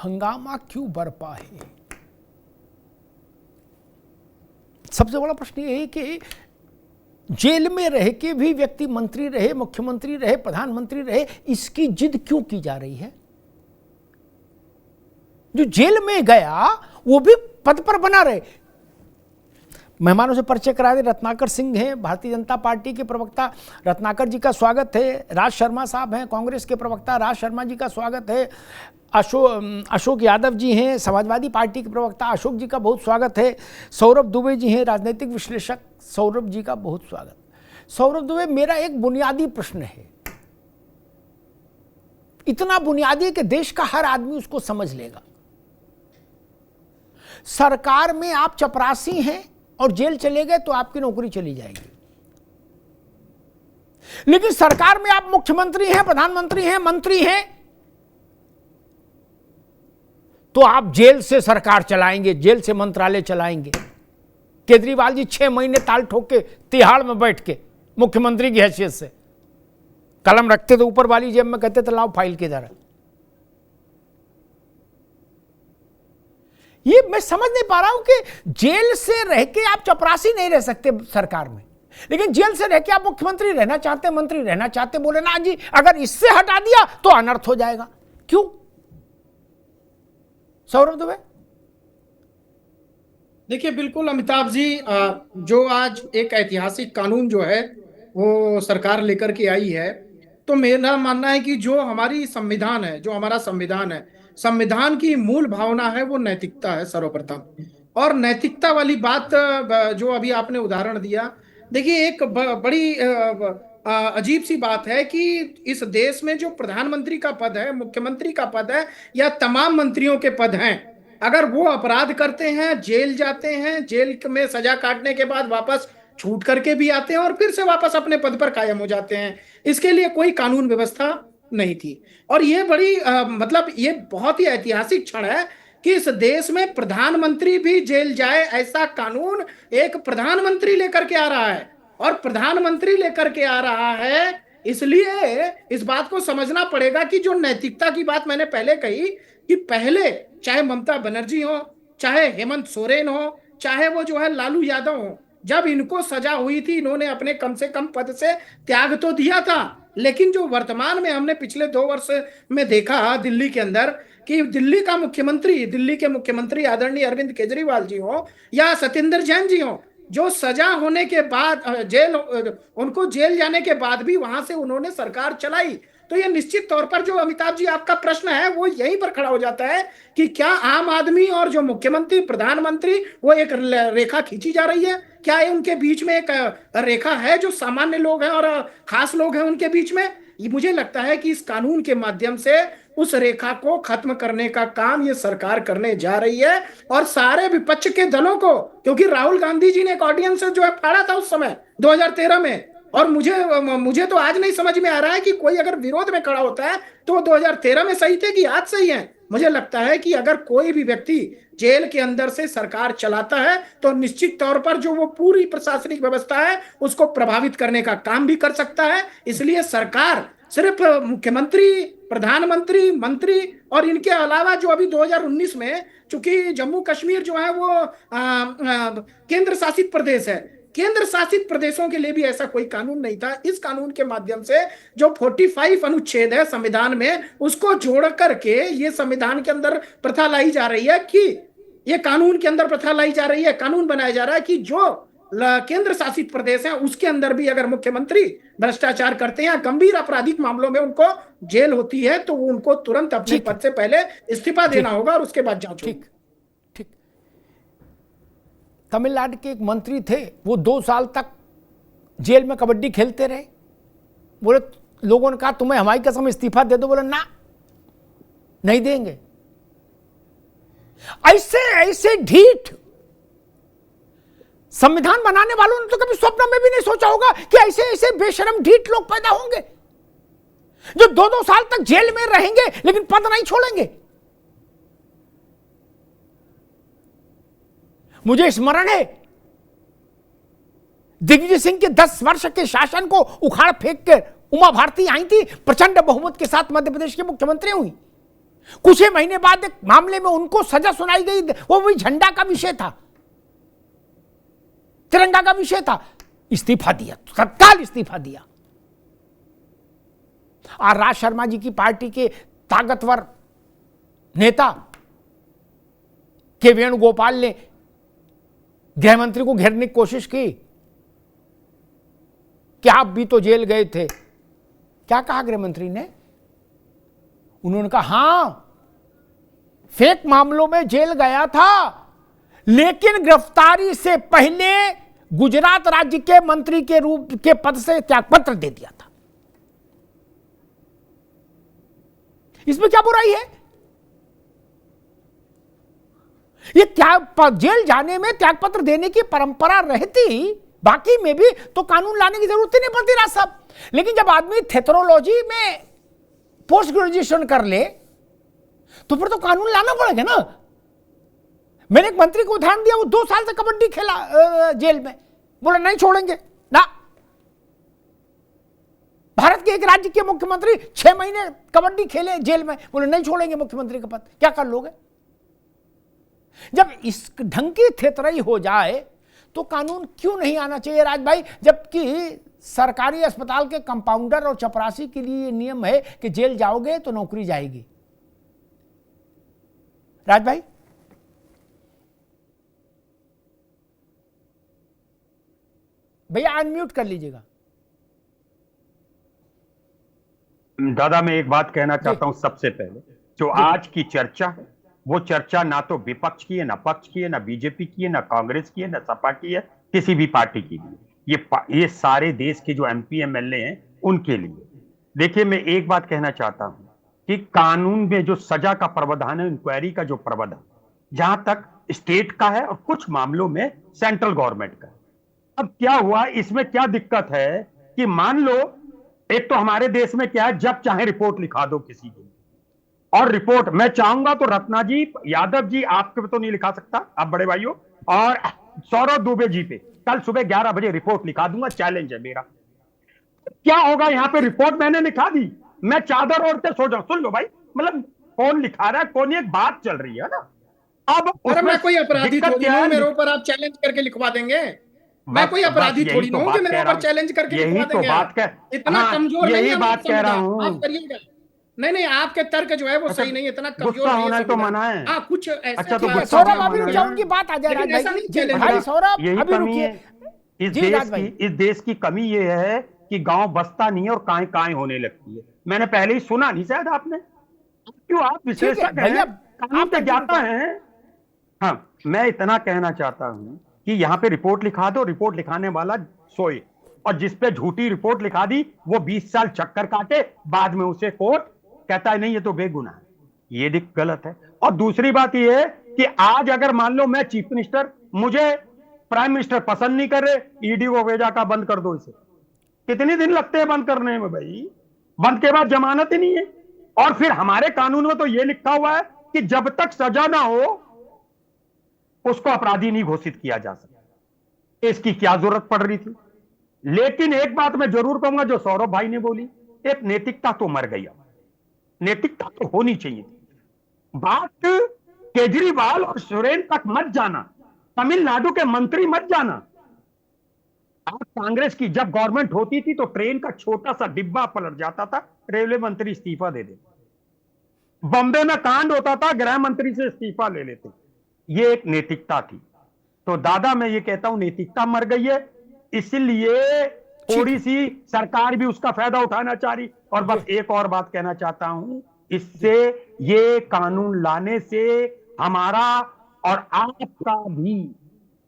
हंगामा क्यों बरपा है? सबसे बड़ा प्रश्न ये है कि जेल में रह के भी व्यक्ति मंत्री रहे, मुख्यमंत्री रहे, प्रधानमंत्री रहे, इसकी जिद क्यों की जा रही है? जो जेल में गया वो भी पद पर बना रहे। मेहमानों से परिचय करा दे, रत्नाकर सिंह हैं, भारतीय जनता पार्टी के प्रवक्ता, रत्नाकर जी का स्वागत है। राज शर्मा साहब हैं, कांग्रेस के प्रवक्ता, राज शर्मा जी का स्वागत है। अशोक यादव जी हैं, समाजवादी पार्टी के प्रवक्ता, अशोक जी का बहुत स्वागत है। सौरभ दुबे जी हैं, राजनीतिक विश्लेषक, सौरभ जी का बहुत स्वागत। सौरभ दुबे, मेरा एक बुनियादी प्रश्न है, इतना बुनियादी है कि देश का हर आदमी उसको समझ लेगा। सरकार में आप चपरासी हैं और जेल चले गए तो आपकी नौकरी चली जाएगी, लेकिन सरकार में आप मुख्यमंत्री हैं, प्रधानमंत्री हैं, मंत्री हैं, तो आप जेल से सरकार चलाएंगे, जेल से मंत्रालय चलाएंगे। केजरीवाल जी 6 महीने ताल ठोक के तिहाड़ में बैठ के मुख्यमंत्री की हैसियत से कलम रखते थे ऊपर वाली जेब में, कहते थे लाओ फाइल किधर है। ये मैं समझ नहीं पा रहा हूं कि जेल से रह के आप चपरासी नहीं रह सकते सरकार में, लेकिन जेल से रह के आप मुख्यमंत्री रहना चाहते, मंत्री रहना चाहते, बोले ना जी अगर इससे हटा दिया तो अनर्थ हो जाएगा। क्यों सौरभ दुबे? देखिए, बिल्कुल अमिताभ जी, जो आज एक ऐतिहासिक कानून जो है वो सरकार लेकर के आई है, तो मेरा मानना है कि जो हमारी संविधान है, जो हमारा संविधान है, संविधान की मूल भावना है वो नैतिकता है सर्वप्रथम। और नैतिकता वाली बात जो अभी आपने उदाहरण दिया, देखिए एक बड़ी अजीब सी बात है कि इस देश में जो प्रधानमंत्री का पद है, मुख्यमंत्री का पद है, या तमाम मंत्रियों के पद हैं, अगर वो अपराध करते हैं, जेल जाते हैं, जेल में सजा काटने के बाद वापस छूट करके भी आते हैं और फिर से वापस अपने पद पर कायम हो जाते हैं, इसके लिए कोई कानून व्यवस्था नहीं थी। और ये बड़ी मतलब ये बहुत ही ऐतिहासिक क्षण है कि इस देश में प्रधानमंत्री भी जेल जाए, ऐसा कानून एक प्रधानमंत्री लेकर के आ रहा है। और प्रधानमंत्री लेकर के आ रहा है, इसलिए इस बात को समझना पड़ेगा कि जो नैतिकता की बात मैंने पहले कही कि पहले चाहे ममता बनर्जी हो, चाहे हेमंत सोरेन हो, चाहे वो जो है लालू यादव हो, जब इनको सजा हुई थी इन्होंने अपने कम से कम पद से त्याग तो दिया था। लेकिन जो वर्तमान में हमने पिछले 2 वर्ष में देखा दिल्ली के अंदर कि दिल्ली के मुख्यमंत्री आदरणीय अरविंद केजरीवाल जी हो या सत्येंद्र जैन जी हो, जो सजा होने के बाद उनको जेल जाने के बाद भी वहां से उन्होंने सरकार चलाई। तो ये निश्चित तौर पर जो अमिताभ जी आपका प्रश्न है वो यहीं पर खड़ा हो जाता है कि क्या आम आदमी और जो मुख्यमंत्री, प्रधानमंत्री, वो एक रेखा खींची जा रही है? क्या उनके बीच में एक रेखा है जो सामान्य लोग हैं और खास लोग हैं उनके बीच में? मुझे लगता है कि इस कानून के माध्यम से उस रेखा को खत्म करने का काम ये सरकार करने जा रही है। और सारे विपक्ष के दलों को, क्योंकि राहुल गांधी जी ने एक ऑडियंस जो है फाड़ा था उस समय 2013 में, और मुझे तो आज नहीं समझ में आ रहा है कि कोई अगर विरोध में खड़ा होता है तो 2013 में सही थे कि आज सही है। मुझे लगता है कि अगर कोई भी व्यक्ति जेल के अंदर से सरकार चलाता है तो निश्चित तौर पर जो वो पूरी प्रशासनिक व्यवस्था है उसको प्रभावित करने का काम भी कर सकता है। इसलिए सरकार सिर्फ मुख्यमंत्री, प्रधानमंत्री, मंत्री और इनके अलावा जो अभी 2019 में, चूंकि जम्मू कश्मीर जो है वो केंद्र शासित प्रदेश है, केंद्र शासित प्रदेशों के लिए भी ऐसा कोई कानून नहीं था। इस कानून के माध्यम से जो 45 अनुच्छेद है संविधान में, उसको जोड़ करके ये संविधान के अंदर प्रथा लाई जा रही है कि ये कानून के अंदर प्रथा लाई जा रही है, कानून बनाया जा रहा है कि जो केंद्र शासित प्रदेश है उसके अंदर भी अगर मुख्यमंत्री भ्रष्टाचार करते हैं, गंभीर आपराधिक मामलों में उनको जेल होती है, तो उनको तुरंत अपने पद से पहले इस्तीफा देना होगा और उसके बाद जांच। ठीक। तमिलनाडु के एक मंत्री थे, वो 2 साल तक जेल में कबड्डी खेलते रहे। बोले, लोगों ने कहा तुम्हें हमारी कसम इस्तीफा दे दो, बोले ना, नहीं देंगे। ऐसे ढीठ संविधान बनाने वालों ने तो कभी स्वप्न में भी नहीं सोचा होगा कि ऐसे बेशरम ढीठ लोग पैदा होंगे जो 2-2 साल तक जेल में रहेंगे लेकिन पद नहीं छोड़ेंगे। मुझे स्मरण है दिग्विजय सिंह के 10 वर्ष के शासन को उखाड़ फेंक कर उमा भारती आई थी, प्रचंड बहुमत के साथ मध्य प्रदेश की मुख्यमंत्री हुई। कुछ ही महीने बाद एक मामले में उनको सजा सुनाई गई, वो भी झंडा का विषय था, तिरंगा का विषय था, इस्तीफा दिया, तत्काल इस्तीफा दिया। और राज शर्मा जी की पार्टी के ताकतवर नेता के वेणुगोपाल ने गृह मंत्री को घेरने की कोशिश की कि आप भी तो जेल गए थे। क्या कहा गृह मंत्री ने? उन्होंने कहा हां, फेक मामलों में जेल गया था, लेकिन गिरफ्तारी से पहले गुजरात राज्य के मंत्री के रूप के पद से त्यागपत्र दे दिया था। इसमें क्या बुराई है? ये त्याग, जेल जाने में त्यागपत्र देने की परंपरा रहती, बाकी में भी तो कानून लाने की जरूरत ही नहीं पड़ती राज साहब। लेकिन जब आदमी थेथरोलॉजी में पोस्ट ग्रेजुएशन कर ले तो फिर तो कानून लाना पड़ेगा ना। मैंने एक मंत्री को उदाहरण दिया, वो 2 साल से कबड्डी खेला जेल में, बोला नहीं छोड़ेंगे ना। भारत के एक राज्य के मुख्यमंत्री 6 महीने कबड्डी खेले जेल में, बोले नहीं छोड़ेंगे मुख्यमंत्री का पद। क्या कर लोगे? जब इस ढंग की थेतराई हो जाए तो कानून क्यों नहीं आना चाहिए राज भाई? जबकि सरकारी अस्पताल के कंपाउंडर और चपरासी के लिए ये नियम है कि जेल जाओगे तो नौकरी जाएगी। राज भाई, भैया अनम्यूट कर लीजिएगा। दादा मैं एक बात कहना चाहता हूं। सबसे पहले जो आज की चर्चा है वो चर्चा ना तो विपक्ष की है, ना पक्ष की है, ना बीजेपी की है, ना कांग्रेस की है, ना सपा की है, किसी भी पार्टी की है। ये सारे देश के जो एमपी एमएलए हैं उनके लिए। देखिए मैं एक बात कहना चाहता हूं कि कानून में जो सजा का प्रावधान है, इंक्वायरी का जो प्रावधान जहां तक स्टेट का है और कुछ मामलों में सेंट्रल गवर्नमेंट का है। अब क्या हुआ, इसमें क्या दिक्कत है कि मान लो एक तो हमारे देश में क्या है, जब चाहे रिपोर्ट लिखा दो किसी को, और रिपोर्ट मैं चाहूंगा तो रत्ना जी, यादव जी आपके पे तो नहीं लिखा सकता, आप बड़े भाइयों, और सौरभ दुबे जी पे कल सुबह 11 बजे रिपोर्ट लिखा दूंगा, चैलेंज है मेरा। क्या होगा यहां पे, रिपोर्ट मैंने लिखा दी, मैं चादर ओढ़ के सो जाऊं। सुन लो भाई, मतलब कौन लिखा रहा है, कौन, एक बात चल रही है ना। अब अरे मैं कोई अपराधी थोड़ी हूं, मेरे ऊपर आप चैलेंज करके लिखवा देंगे। मैं कोई अपराधी थोड़ी हूं कि मेरे ऊपर चैलेंज करके लिखवा देंगे। इतना कमजोर नहीं, यही बात कह रहा हूं। आप करिएगा। नहीं, आपके तर्क जो है वो सही नहीं है, इतना कमजोर नहीं है। होना तो मना है। हाँ कुछ ऐसा। अच्छा, तो सौरभ अभी रुक जाओ, उनकी बात आ जाए राज भाई। सौरभ अभी रुकिए। इस देश की कमी ये है कि गांव बसता नहीं है और काएं होने लगती है। मैंने पहले ही सुना नहीं, शायद आपने। क्यों आप विशेषज्ञ हैं, कानून के ज्ञाता हैं। हाँ, मैं इतना कहना चाहता हूं कि यहाँ पे रिपोर्ट लिखा दो, रिपोर्ट लिखाने वाला सोए, और जिसपे झूठी रिपोर्ट लिखा दी वो 20 साल चक्कर काटे, बाद में उसे कोर्ट कहता है नहीं ये तो बेगुनाह है। ये दिक गलत है। और दूसरी बात ये है कि आज अगर मान लो मैं चीफ मिनिस्टर, मुझे प्राइम मिनिस्टर पसंद नहीं कर रहे, ईडी को भेजा का बंद कर दो इसे। कितने दिन लगते हैं बंद करने में भाई? बंद के बाद जमानत ही नहीं है। और फिर हमारे कानून में तो यह लिखा हुआ है कि जब तक सजा ना हो उसको अपराधी नहीं घोषित किया जा सकता। इसकी क्या जरूरत पड़ रही थी? लेकिन एक बात मैं जरूर कहूंगा, जो सौरभ भाई ने बोली, एक नैतिकता तो मर गई। नैतिकता तो होनी चाहिए थी। बात केजरीवाल और सुरेन तक मत जाना, तमिलनाडु के मंत्री मत जाना। आज कांग्रेस की जब गवर्नमेंट होती थी तो ट्रेन का छोटा सा डिब्बा पलट जाता था, रेलवे मंत्री इस्तीफा दे देते। बॉम्बे में कांड होता था, गृह मंत्री से इस्तीफा ले लेते। ये एक नैतिकता थी। तो दादा मैं ये कहता हूं नैतिकता मर गई है, इसलिए थोड़ी सी सरकार भी उसका फायदा उठाना चाह रही। और बस एक और बात कहना चाहता हूं, इससे ये कानून लाने से हमारा और आपका भी,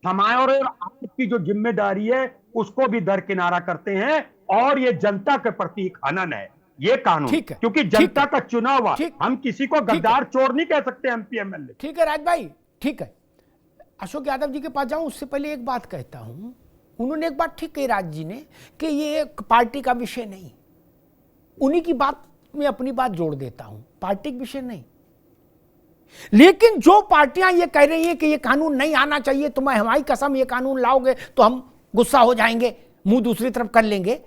हमारे और आपकी जो जिम्मेदारी है उसको भी दरकिनारा करते हैं। और ये जनता के प्रति एक हनन है ये कानून, क्योंकि जनता का चुनाव हुआ। हम किसी को गद्दार चोर नहीं कह सकते एमपी एमएलए। ठीक है राज भाई, ठीक है। अशोक यादव जी के पास जाऊं उससे पहले एक बात कहता हूं। उन्होंने एक बात ठीक कही राज जी ने कि ये एक पार्टी का विषय नहीं। उन्हीं की बात में अपनी बात जोड़ देता हूं, पार्टी का विषय नहीं। लेकिन जो पार्टियां ये कह रही हैं कि ये कानून नहीं आना चाहिए, तुम्हें हमारी कसम ये कानून लाओगे तो हम गुस्सा हो जाएंगे, मुंह दूसरी तरफ कर लेंगे,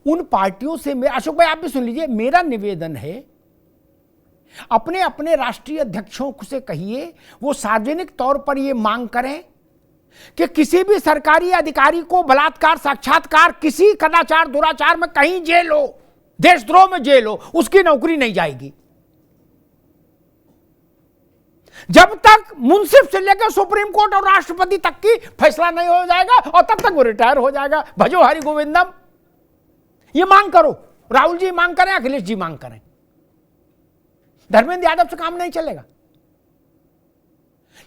उन पार्टियों से मैं, अशोक भाई आप भी सुन लीजिए, मेरा निवेदन है अपने अपने राष्ट्रीय अध्यक्षों से कहिए वो सार्वजनिक तौर पर ये मांग करें कि किसी भी सरकारी अधिकारी को बलात्कार, साक्षात्कार, किसी कदाचार, दुराचार में कहीं जेल हो, देशद्रोह में जेल हो, उसकी नौकरी नहीं जाएगी। जब तक मुंसिफ से लेकर सुप्रीम कोर्ट और राष्ट्रपति तक की फैसला नहीं हो जाएगा, और तब तक वो रिटायर हो जाएगा। भजो हरि गोविंदम। ये मांग करो, राहुल जी मांग करें, अखिलेश जी मांग करें। धर्मेंद्र यादव से काम नहीं चलेगा।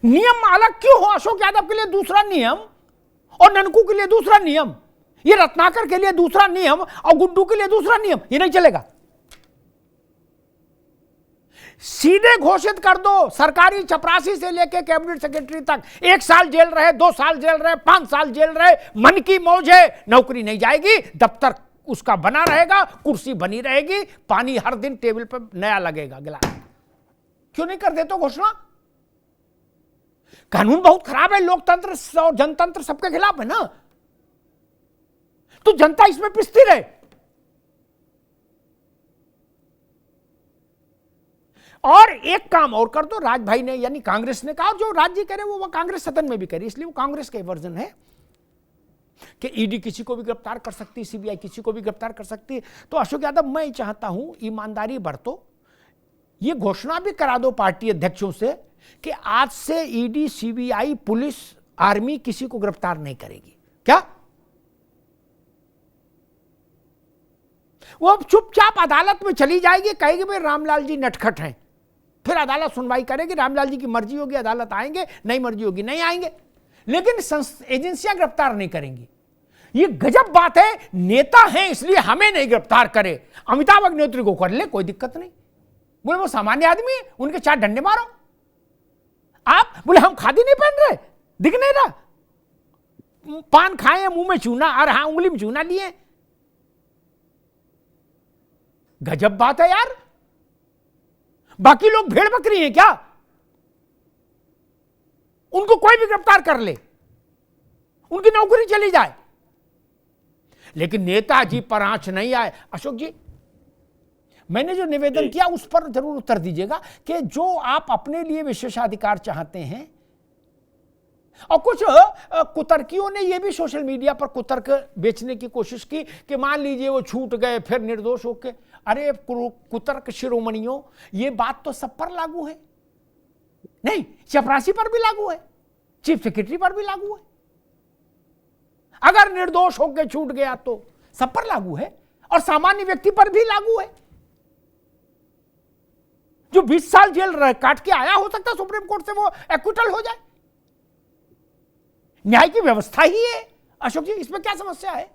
नियम अलग क्यों हो? अशोक यादव के लिए दूसरा नियम और ननकू के लिए दूसरा नियम, ये रत्नाकर के लिए दूसरा नियम और गुड्डू के लिए दूसरा नियम, ये नहीं चलेगा। सीधे घोषित कर दो, सरकारी चपरासी से लेकर कैबिनेट सेक्रेटरी तक 1 साल जेल रहे, 2 साल जेल रहे, 5 साल जेल रहे, मन की मौज है, नौकरी नहीं जाएगी, दफ्तर उसका बना रहेगा, कुर्सी बनी रहेगी, पानी हर दिन टेबल पर नया लगेगा गिलास। क्यों नहीं कर देते घोषणा? कानून बहुत खराब है, लोकतंत्र और जनतंत्र सबके खिलाफ है ना, तो जनता इसमें पिसती रहे। और एक काम और कर दो, राज भाई ने यानी कांग्रेस ने कहा, जो राज्य करे वो कांग्रेस सदन में भी करे, इसलिए वो कांग्रेस का वर्जन है कि ईडी किसी को भी गिरफ्तार कर सकती है, सीबीआई किसी को भी गिरफ्तार कर सकती है। तो अशोक यादव, मैं चाहता हूं ईमानदारी बरतो, ये घोषणा भी करा दो पार्टी अध्यक्षों से कि आज से ईडी, सीबीआई, पुलिस, आर्मी किसी को गिरफ्तार नहीं करेगी। क्या वो चुपचाप अदालत में चली जाएगी, कहेगी भाई रामलाल जी नटखट हैं, फिर अदालत सुनवाई करेगी, रामलाल जी की मर्जी होगी अदालत आएंगे, नहीं मर्जी होगी नहीं आएंगे, लेकिन एजेंसियां गिरफ्तार नहीं करेंगी। ये गजब बात है। नेता हैं इसलिए हमें नहीं गिरफ्तार करे, अमिताभ अग्निहोत्री को कर ले, कोई दिक्कत नहीं। बोले वो सामान्य आदमी है, उनके 4 डंडे मारो। आप बोले हम खादी नहीं पहन रहे, दिख नहीं रहा, पान खाए, मुंह में चूना, और हाँ उंगली में चूना लिए। गजब बात है यार। बाकी लोग भेड़ बकरी हैं क्या? उनको कोई भी गिरफ्तार कर ले, उनकी नौकरी चली जाए, लेकिन नेताजी पर आंच नहीं आए। अशोक जी, मैंने जो निवेदन किया उस पर जरूर उत्तर दीजिएगा कि जो आप अपने लिए विशेषाधिकार चाहते हैं, और कुछ कुतर्कियों ने यह भी सोशल मीडिया पर कुतर्क बेचने की कोशिश की कि मान लीजिए वो छूट गए फिर निर्दोष होके। अरे कुतर्क शिरोमणियों, ये बात तो सब पर लागू है, नहीं चपरासी पर भी लागू है, चीफ सेक्रेटरी पर भी लागू है। अगर निर्दोष होकर छूट गया तो सब पर लागू है, और सामान्य व्यक्ति पर भी लागू है। जो 20 साल जेल काट के आया, हो सकता है सुप्रीम कोर्ट से वो एक्विटल हो जाए। न्याय की व्यवस्था ही है। अशोक जी, इसमें क्या समस्या है?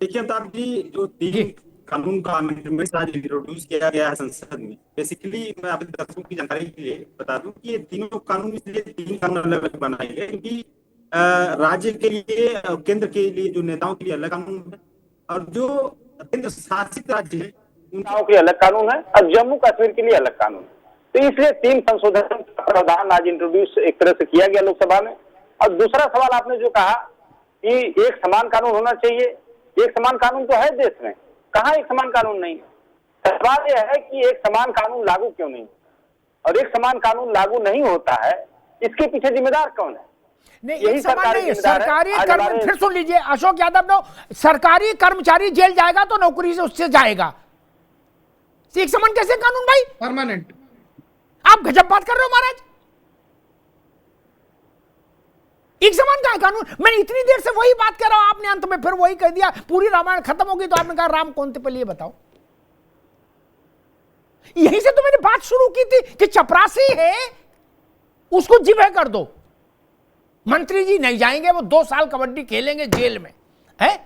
देखिए अमिताभ जी, जो 3 कानून का अमेंडमेंट आज इंट्रोड्यूस किया गया है संसद में, बेसिकली मैं आपके दर्शकों की जानकारी के लिए बता दूं कि ये तीनों कानून, इसलिए 3 कानून अलग अलग बनाए गए क्योंकि राज्य के लिए, केंद्र के लिए जो नेताओं के लिए अलग कानून है, और जो केंद्र शासित राज्य है उनके लिए अलग कानून है, और जम्मू कश्मीर के लिए अलग कानून है। तो इसलिए 3 संशोधन का प्रावधान आज इंट्रोड्यूस एक तरह से किया गया लोकसभा में। और दूसरा सवाल आपने जो कहा कि एक समान कानून होना चाहिए, एक समान कानून तो है देश में, कहाँ एक समान कानून नहीं है। सवाल यह है कि एक समान कानून लागू क्यों नहीं, और एक समान कानून लागू नहीं होता है, इसके पीछे जिम्मेदार कौन है? नहीं, यही सरकारी कर्मचारी, फिर सुन लीजिए अशोक यादव, सरकारी कर्मचारी जेल जाएगा तो नौकरी से उससे जाएगा। एक समान कैसे कानून भाई? परमानेंट। आप गजब बात कर रहे हो महाराज। एक समान का कानून, मैं इतनी देर से वही बात कर रहा हूं, आपने अंत में फिर वही कह दिया। पूरी रामायण खत्म हो गई तो आपने कहा राम कौन थे, पहले ये बताओ। यहीं से तो मैंने बात शुरू की थी कि चपरासी है उसको जिबह कर दो। मंत्री जी नहीं जाएंगे, वो 2 साल कबड्डी खेलेंगे जेल में है,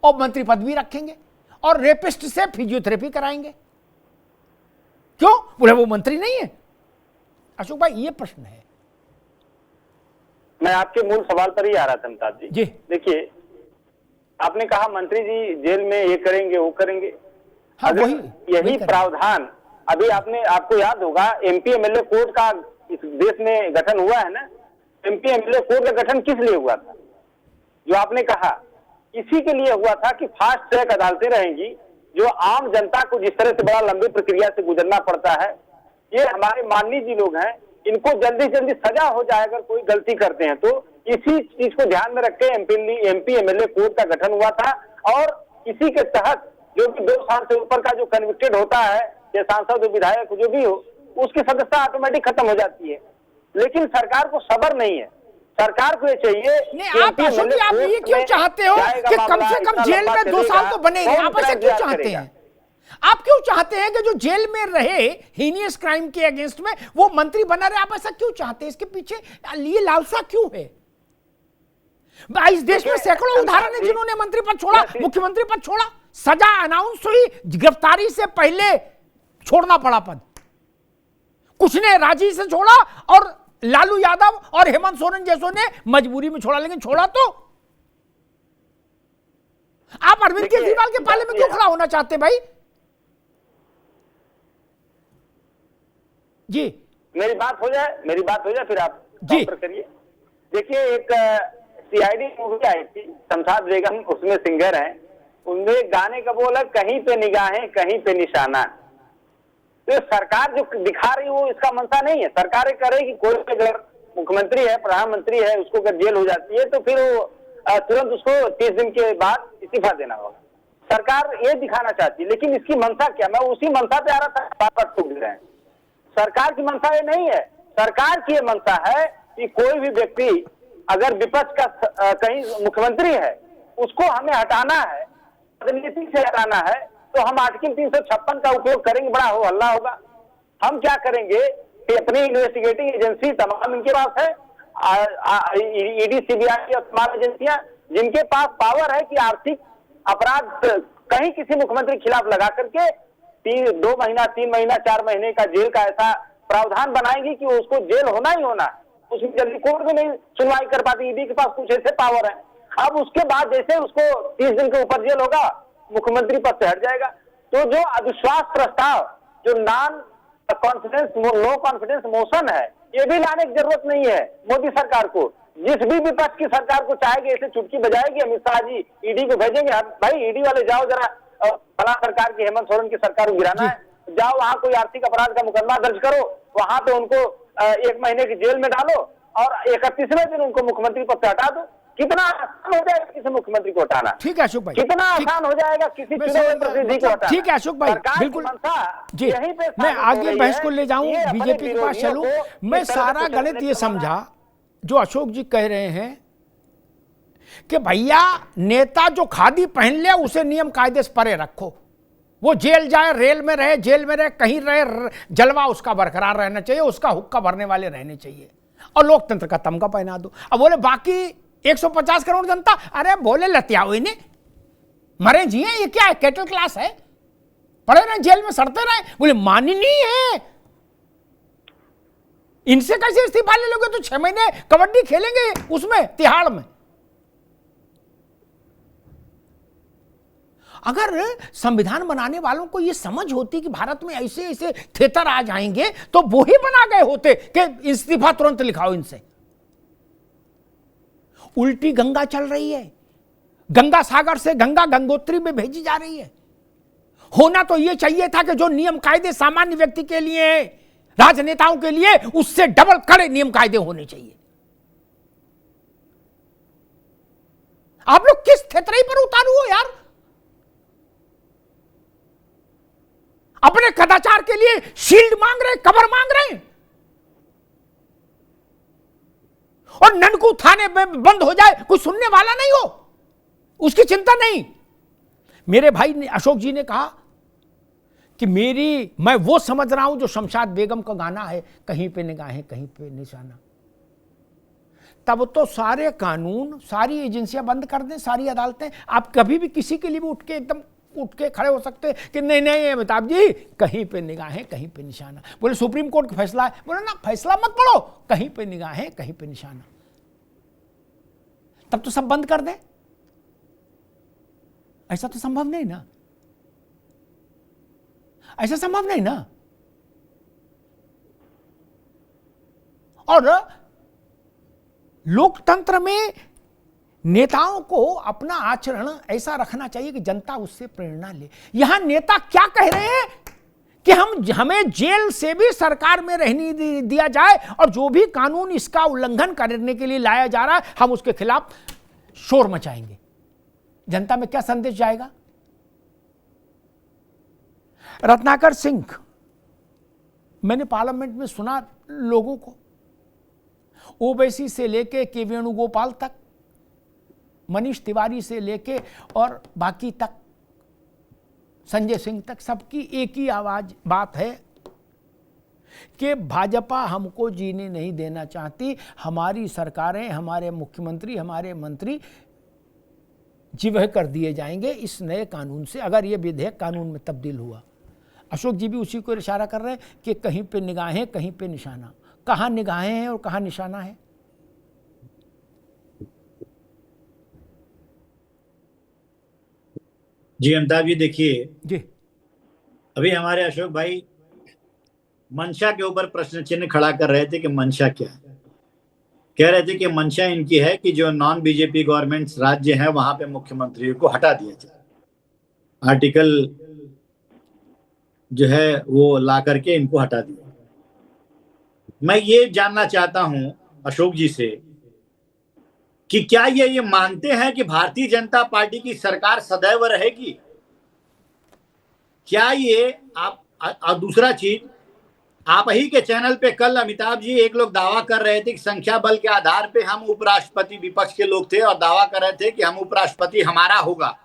और मंत्री पद भी रखेंगे, और रेपिस्ट से फिजियोथेरेपी कराएंगे। क्यों? बोले वो मंत्री नहीं है। अशोक भाई, ये प्रश्न है। मैं आपके मूल सवाल पर ही आ रहा था अमिताभ जी। देखिए, आपने कहा मंत्री जी जेल में ये करेंगे वो करेंगे। हाँ, यही प्रावधान अभी आपको याद होगा, एमपी एमएलए कोर्ट का इस देश में गठन हुआ है ना। एमपी एमएलए कोर्ट का गठन किस लिए हुआ था? जो आपने कहा, इसी के लिए हुआ था कि फास्ट ट्रैक अदालतें रहेंगी, जो आम जनता को जिस तरह से बड़ा लंबी प्रक्रिया से गुजरना पड़ता है, ये हमारे माननीय जी लोग हैं, इनको जल्दी जल्दी सजा हो जाए अगर कोई गलती करते हैं तो। इसी चीज को ध्यान में रख के एमपी एमएलए कोड का गठन हुआ था और इसी के तहत जो भी 2 साल से ऊपर का जो कन्विक्टेड होता है, या सांसद विधायक जो भी हो, उसकी सदस्यता ऑटोमेटिक खत्म हो जाती है। लेकिन सरकार को सब्र नहीं है, सरकार को ये चाहिए नहीं। आप अशोक जी, आप ये क्यों चाहते हो कि कम से कम जेल में 2 साल तो बने? आप ऐसा क्यों चाहते हैं? आप क्यों चाहते हैं कि जो जेल में रहे हीनियस क्राइम के अगेंस्ट में वो मंत्री बना रहे? आप ऐसा क्यों चाहते हैं? इसके पीछे ये लालसा क्यों है? इस देश में सैकड़ों उदाहरण है जिन्होंने मंत्री पद छोड़ा, मुख्यमंत्री पद छोड़ा, सजा अनाउंस हुई, गिरफ्तारी से पहले छोड़ना पड़ा पद। कुछ ने राजी से छोड़ा और लालू यादव और हेमंत सोरेन जैसों ने मजबूरी में छोड़ा, लेकिन छोड़ा तो। आप अरविंद केजरीवाल के पाले में क्यों खड़ा होना चाहते भाई? जी मेरी बात हो जाए फिर आप जी करिए। देखिए, एक सीआईडी मूवी आई थी, शमशाद बेगम उसमें सिंगर हैं, उनमें गाने का बोला कहीं पे निगाहें कहीं पे निशाना। तो सरकार जो दिखा रही है वो इसका मंशा नहीं है। सरकार ये करे कि कोई अगर मुख्यमंत्री है, प्रधानमंत्री है, उसको अगर जेल हो जाती है तो फिर वो तुरंत उसको 30 दिन के बाद इस्तीफा देना होगा। सरकार ये दिखाना चाहती है, लेकिन इसकी मंशा क्या? मैं उसी मंशा पे आ रहा था, बार-बार टूट रहे हैं। सरकार की मंशा ये नहीं है, सरकार की ये मंशा है कि कोई भी व्यक्ति अगर विपक्ष का कहीं मुख्यमंत्री है, उसको हमें हटाना है, राजनीति से हटाना है, तो हम आर्टिकल 356 का उपयोग करेंगे, बड़ा हो हल्ला होगा। हम क्या करेंगे कि अपनी इन्वेस्टिगेटिंग एजेंसी तमाम इनके पास है, ईडी सीबीआई और तमाम एजेंसियां, जिनके पास पावर है कि आर्थिक अपराध कहीं किसी मुख्यमंत्री के खिलाफ लगा करके 2 महीना 3 महीना 4 महीने का जेल का ऐसा प्रावधान बनाएंगी कि उसको जेल होना ही होना। उसमें जल्दी कोर्ट में नहीं सुनवाई कर पाती, ईडी के पास कुछ ऐसे पावर है। अब उसके बाद जैसे उसको 30 दिन के ऊपर जेल होगा, मुख्यमंत्री पद से हट जाएगा। तो जो अविश्वास प्रस्ताव, जो नो कॉन्फिडेंस मोशन है, ये भी लाने की जरूरत नहीं है मोदी सरकार को। जिस भी विपक्ष की सरकार को चाहेगी ऐसे चुटकी बजाएगी, अमित शाह जी ईडी को भेजेंगे, भाई ईडी वाले जाओ जरा फला सरकार की, हेमंत सोरेन की सरकार को गिराना है, जाओ वहां कोई आर्थिक अपराध का मुकदमा दर्ज करो, वहां पे उनको 1 महीने की जेल में डालो और 31वें दिन उनको मुख्यमंत्री पद से हटा दो। कितना आसान हो जाएगा किसी मुख्यमंत्री को हटाना? ठीक है अशोक भाई, कितना आसान हो जाएगा किसी प्रतिनिधि को हटाना? ठीक है अशोक भाई, बिल्कुल जी। मैं आगे बहस को ले जाऊं, बीजेपी के पास चलूं। मैं सारा गणित ये समझा जो अशोक जी कह रहे हैं कि भैया नेता जो खादी पहन ले उसे नियम कायदे से परे रखो, वो जेल जाए, रेल में रहे, जेल में रहे, कहीं रहे, जलवा उसका बरकरार रहना चाहिए, उसका हुक्का भरने वाले रहने चाहिए और लोकतंत्र का तमगा पहना दो। अब बोले बाकी 150 करोड़ जनता, अरे बोले लतिया हुई ने मरे जिए, ये क्या है, कैटल क्लास है, पड़े रहे जेल में सड़ते रहे। बोले माननीय है, इनसे कैसे इस्तीफा ले लोगे? तो 6 महीने कबड्डी खेलेंगे उसमें तिहाड़ में। अगर संविधान बनाने वालों को यह समझ होती कि भारत में ऐसे ऐसे थिएटर आ जाएंगे तो वो ही बना गए होते कि इस्तीफा तुरंत लिखाओ इनसे। उल्टी गंगा चल रही है, गंगा सागर से गंगा गंगोत्री में भेजी जा रही है। होना तो यह चाहिए था कि जो नियम कायदे सामान्य व्यक्ति के लिए, राजनेताओं के लिए, उससे डबल कड़े नियम कायदे होने चाहिए। आप लोग किस थेतराई पर उतारू हो यार? अपने कदाचार के लिए शील्ड मांग रहे, कवर मांग रहे, और ननकू थाने में बंद हो जाए कोई सुनने वाला नहीं हो, उसकी चिंता नहीं। मेरे भाई ने, अशोक जी ने कहा कि मैं वो समझ रहा हूं जो शमशाद बेगम का गाना है, कहीं पे निगाहें कहीं पे निशाना। तब तो सारे कानून, सारी एजेंसियां बंद कर दें, सारी अदालतें। आप कभी भी किसी के लिए भी उठ के खड़े हो सकते हैं कि नहीं नहीं अमिताभ जी, कहीं पे निगाहें कहीं पे निशाना। बोले सुप्रीम कोर्ट का फैसला है, बोले ना फैसला मत पढ़ो, कहीं पे निगाहें कहीं पे निशाना। तब तो सब बंद कर दे। ऐसा तो संभव नहीं ना, ऐसा संभव नहीं ना। और लोकतंत्र में नेताओं को अपना आचरण ऐसा रखना चाहिए कि जनता उससे प्रेरणा ले। यहां नेता क्या कह रहे हैं कि हमें जेल से भी सरकार में रहने दिया जाए और जो भी कानून इसका उल्लंघन करने के लिए लाया जा रहा है हम उसके खिलाफ शोर मचाएंगे। जनता में क्या संदेश जाएगा? रत्नाकर सिंह, मैंने पार्लियामेंट में सुना लोगों को, ओवैसी से लेके के वेणुगोपाल तक, मनीष तिवारी से लेके और बाकी तक, संजय सिंह तक, सबकी एक ही आवाज बात है कि भाजपा हमको जीने नहीं देना चाहती, हमारी सरकारें, हमारे मुख्यमंत्री, हमारे मंत्री जिवह कर दिए जाएंगे इस नए कानून से, अगर ये विधेयक कानून में तब्दील हुआ। अशोक जी भी उसी को इशारा कर रहे हैं कि कहीं पे निगाहें, कहीं पे निशाना। कहाँ निगाहें हैं और कहाँ निशाना है? जी अमिताभ जी, देखिए जी, अभी हमारे अशोक भाई मंशा के ऊपर प्रश्न चिन्ह खड़ा कर रहे थे कि मंशा क्या है। कह रहे थे कि मंशा इनकी है कि जो नॉन बीजेपी गवर्नमेंट राज्य है वहां पे मुख्यमंत्रियों को हटा दिया जाए, आर्टिकल जो है वो ला करके इनको हटा दिया। मैं ये जानना चाहता हूं अशोक जी से कि क्या ये मानते हैं कि भारतीय जनता पार्टी की सरकार सदैव रहेगी? क्या ये आप और दूसरा चीज, आप ही के चैनल पे कल अमिताभ जी एक लोग दावा कर रहे थे कि संख्या बल के आधार पे हम उपराष्ट्रपति, विपक्ष के लोग थे और दावा कर रहे थे कि हम उपराष्ट्रपति हमारा होगा,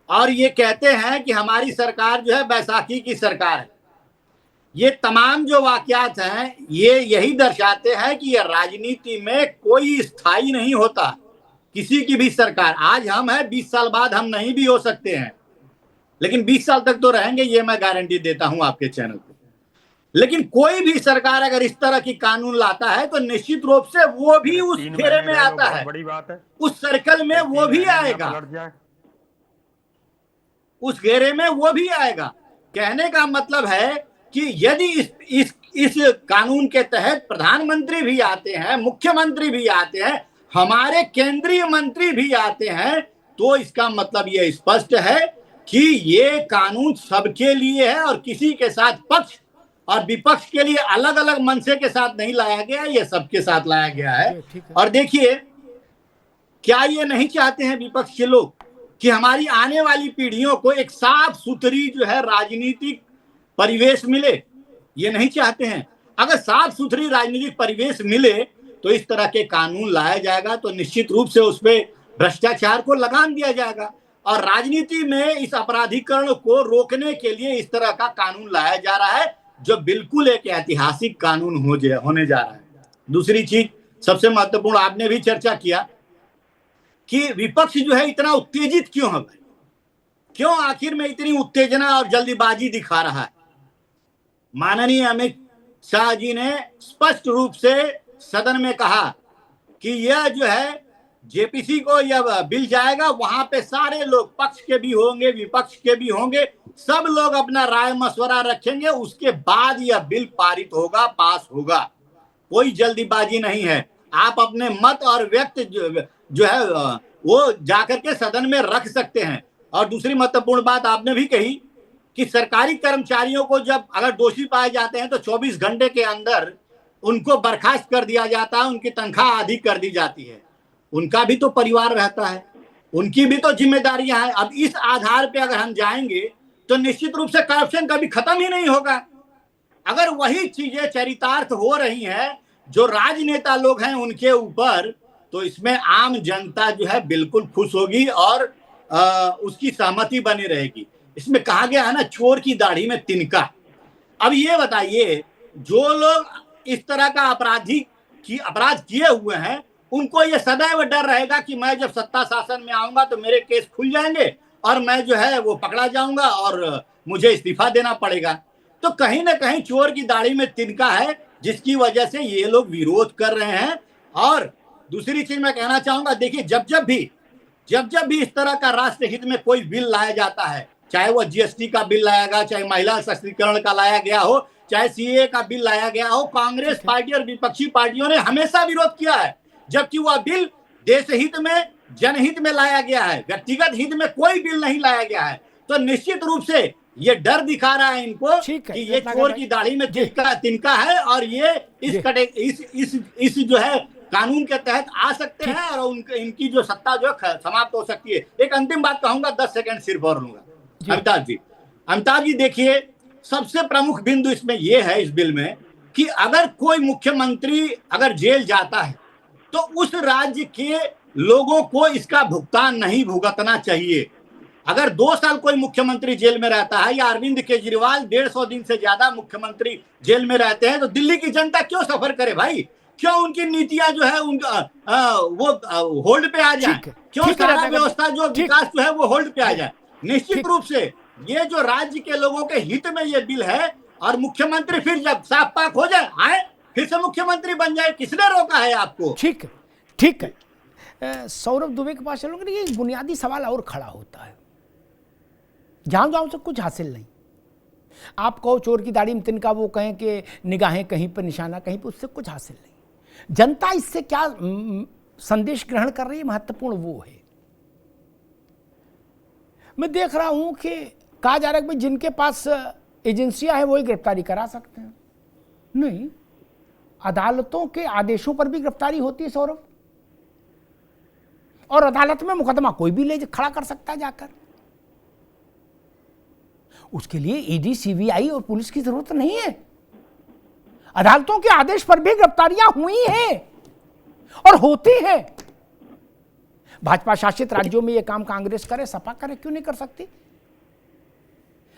और ये कहते हैं कि हमारी सरकार जो है बैसाखी की सरकार है। ये तमाम जो वाकयात हैं ये यही दर्शाते हैं कि ये राजनीति में कोई स्थायी नहीं होता किसी की भी सरकार। आज हम हैं, 20 साल बाद हम नहीं भी हो सकते हैं, लेकिन 20 साल तक तो रहेंगे, ये मैं गारंटी देता हूं आपके चैनल पे। लेकिन कोई भी सरकार अगर इस तरह की कानून लाता है तो निश्चित रूप से वो भी उस घेरे में आता है, बड़ी बात है, उस सर्कल में वो भी आएगा, उस घेरे में वो भी आएगा। कहने का मतलब है कि यदि इस कानून के तहत प्रधानमंत्री भी आते हैं, मुख्यमंत्री भी आते हैं, हमारे केंद्रीय मंत्री भी आते हैं, तो इसका मतलब ये स्पष्ट है कि ये कानून सबके लिए है और किसी के साथ पक्ष और विपक्ष के लिए अलग अलग मंशे के साथ नहीं लाया गया, ये सबके साथ लाया गया है। और देखिए, क्या ये नहीं चाहते हैं विपक्ष के लोग कि हमारी आने वाली पीढ़ियों को एक साफ सुथरी जो है राजनीतिक परिवेश मिले? ये नहीं चाहते हैं। अगर साफ सुथरी राजनीतिक परिवेश मिले तो इस तरह के कानून लाया जाएगा, तो निश्चित रूप से उस पर भ्रष्टाचार को लगाम दिया जाएगा, और राजनीति में इस अपराधीकरण को रोकने के लिए इस तरह का कानून लाया जा रहा है, जो बिल्कुल एक ऐतिहासिक कानून होने जा रहा है। दूसरी चीज सबसे महत्वपूर्ण, आपने भी चर्चा किया कि विपक्ष जो है इतना उत्तेजित क्यों है, क्यों आखिर में इतनी उत्तेजना और जल्दीबाजी दिखा रहा है। माननीय अमित शाह जी ने स्पष्ट रूप से सदन में कहा कि यह जो है जेपीसी को यह बिल जाएगा, वहां पे सारे लोग, पक्ष के भी होंगे, विपक्ष के भी होंगे, सब लोग अपना राय मशवरा रखेंगे, उसके बाद यह बिल पारित होगा, पास होगा। कोई जल्दीबाजी नहीं है। आप अपने मत और व्यक्त जो है वो जाकर के सदन में रख सकते हैं। और दूसरी महत्वपूर्ण बात आपने भी कही कि सरकारी कर्मचारियों को जब अगर दोषी पाए जाते हैं तो 24 घंटे के अंदर उनको बर्खास्त कर दिया जाता है, उनकी तनख्वाह आधी कर दी जाती है। उनका भी तो परिवार रहता है, उनकी भी तो जिम्मेदारियां हैं। अब इस आधार पे अगर हम जाएंगे तो निश्चित रूप से करप्शन कभी खत्म ही नहीं होगा। अगर वही चीजें चरितार्थ हो रही हैं जो राजनेता लोग हैं उनके ऊपर, तो इसमें आम जनता जो है बिल्कुल खुश होगी और उसकी सहमति बनी रहेगी। इसमें कहा गया है ना, चोर की दाढ़ी में तिनका। अब ये बताइए, जो लोग इस तरह का अपराध किए हुए हैं, उनको ये सदैव डर रहेगा कि मैं जब सत्ता शासन में आऊंगा तो मेरे केस खुल जाएंगे और मैं जो है वो पकड़ा जाऊंगा और मुझे इस्तीफा देना पड़ेगा। तो कहीं ना कहीं चोर की दाढ़ी में तिनका है, जिसकी वजह से ये लोग विरोध कर रहे हैं। और दूसरी चीज मैं कहना चाहूंगा, देखिए, जब भी इस तरह का राष्ट्र हित में कोई बिल लाया जाता है, चाहे वो जीएसटी का बिल लाया गया, चाहे महिला सशक्तिकरण का लाया गया हो, चाहे सीए का बिल लाया गया हो, कांग्रेस पार्टी और विपक्षी पार्टियों ने हमेशा विरोध किया है, जबकि वह बिल देश हित में, जनहित में लाया गया है, व्यक्तिगत हित में कोई बिल नहीं लाया गया है। तो निश्चित रूप से ये डर दिखा रहा है इनको कि ये चोर की दाढ़ी में तिनका है और ये इस जो है कानून के तहत आ सकते हैं और इनकी जो सत्ता जो है समाप्त हो सकती है। एक अंतिम बात कहूंगा, 10 सेकंड सिर्फ और लूंगा। अमिताभ जी देखिए, सबसे प्रमुख बिंदु इसमें यह है, इस बिल में, कि अगर कोई मुख्यमंत्री अगर जेल जाता है तो उस राज्य के लोगों को इसका भुगतान नहीं भुगतना चाहिए। अगर 2 साल कोई मुख्यमंत्री जेल में रहता है या अरविंद केजरीवाल 150 दिन से ज्यादा मुख्यमंत्री जेल में रहते हैं, तो दिल्ली की जनता क्यों सफर करे भाई? क्यों उनकी नीतियां जो है उनका वो होल्ड पे आ जाए? क्यों सारा व्यवस्था जो विकास जो है वो होल्ड पे आ जाए? निश्चित रूप से ये जो राज्य के लोगों के हित में ये बिल है, और मुख्यमंत्री फिर जब साफ पाक हो जाए आए फिर से मुख्यमंत्री बन जाए, किसने रोका है आपको? ठीक है। सौरभ दुबे के पास चलोगे, ये बुनियादी सवाल और खड़ा होता है, जाओ से कुछ हासिल नहीं। आप कहो चोर की दाढ़ी में तिनका, वो कहें कि निगाहें कहीं पर निशाना कहीं पर, उससे कुछ हासिल नहीं। जनता इससे क्या संदेश ग्रहण कर रही है, महत्वपूर्ण वो है। मैं देख रहा हूं कि कहा जा रहा है कि जिनके पास एजेंसियां हैं वही गिरफ्तारी करा सकते हैं। नहीं, अदालतों के आदेशों पर भी गिरफ्तारी होती है सौरभ, और अदालत में मुकदमा कोई भी ले खड़ा कर सकता है जाकर। उसके लिए ईडी, सीबीआई और पुलिस की जरूरत नहीं है। अदालतों के आदेश पर भी गिरफ्तारियां हुई हैं और होती हैं। भाजपा शासित राज्यों में यह काम कांग्रेस करे, सपा करे, क्यों नहीं कर सकती?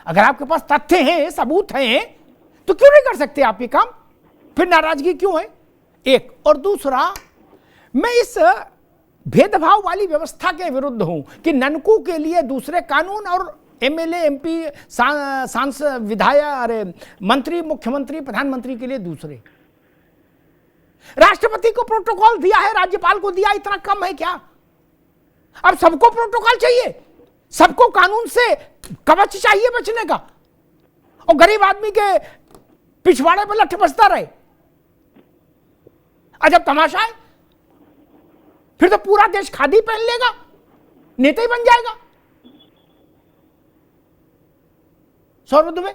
अगर आपके पास तथ्य हैं, सबूत हैं, तो क्यों नहीं कर सकते आप ये काम? फिर नाराजगी क्यों है? एक, और दूसरा, मैं इस भेदभाव वाली व्यवस्था के विरुद्ध हूं कि ननकू के लिए दूसरे कानून और एमएलए, एमपी, सांसद, विधायक, मंत्री, मुख्यमंत्री, प्रधानमंत्री के लिए दूसरे। राष्ट्रपति को प्रोटोकॉल दिया है, राज्यपाल को दिया, इतना कम है क्या? अब सबको प्रोटोकॉल चाहिए, सबको कानून से कवच चाहिए बचने का, और गरीब आदमी के पिछवाड़े पर लठ बसता रहे। अजब तमाशा है। फिर तो पूरा देश खादी पहन लेगा, नेता ही बन जाएगा। सौरभ दुबे,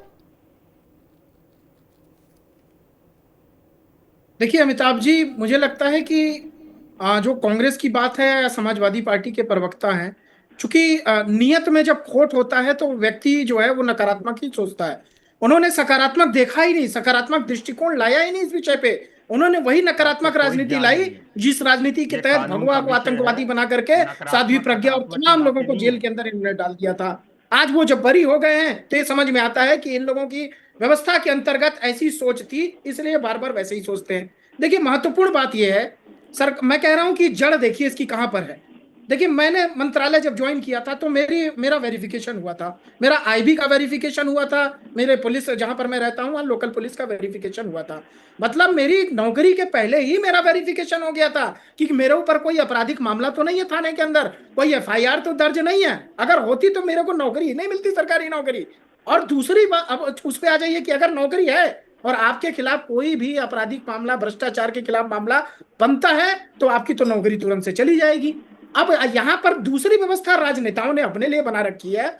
देखिए अमिताभ जी, मुझे लगता है कि जो कांग्रेस की बात है या समाजवादी पार्टी के प्रवक्ता हैं, चूंकि नियत में जब खोट होता है तो व्यक्ति जो है वो नकारात्मक ही सोचता है। उन्होंने सकारात्मक देखा ही नहीं, सकारात्मक दृष्टिकोण लाया ही नहीं इस विषय पे। उन्होंने वही नकारात्मक राजनीति लाई जिस राजनीति के तहत भगवा को आतंकवादी बना करके साध्वी प्रज्ञा और तमाम लोगों को जेल के अंदर इन्होंने डाल दिया था। आज वो जब बरी हो गए हैं तो ये समझ में आता है कि इन लोगों की व्यवस्था के अंतर्गत ऐसी सोच थी, इसलिए बार बार वैसे ही सोचते हैं। देखिए महत्वपूर्ण बात यह है सर, मैं कह रहा हूं कि जड़ देखिए इसकी कहां पर है। देखिए मैंने मंत्रालय जब ज्वाइन किया था तो मेरा वेरिफिकेशन हुआ था, मेरा आईबी का वेरिफिकेशन हुआ था, मेरे पुलिस जहां पर मैं रहता हूं वहां लोकल पुलिस का वेरिफिकेशन हुआ था। मतलब मेरी नौकरी के पहले ही मेरा वेरिफिकेशन हो गया था कि मेरे ऊपर कोई आपराधिक मामला तो नहीं है, थाने के अंदर कोई एफआईआर तो दर्ज नहीं है। अगर होती तो मेरे को नौकरी ही नहीं मिलती, सरकारी नौकरी। और दूसरी बात, अब उस पर आ जाइए कि अगर नौकरी है और आपके खिलाफ कोई भी आपराधिक मामला, भ्रष्टाचार के खिलाफ मामला बनता है तो आपकी तो नौकरी तुरंत से चली जाएगी। अब यहां पर दूसरी व्यवस्था राजनेताओं ने अपने लिए बना रखी है।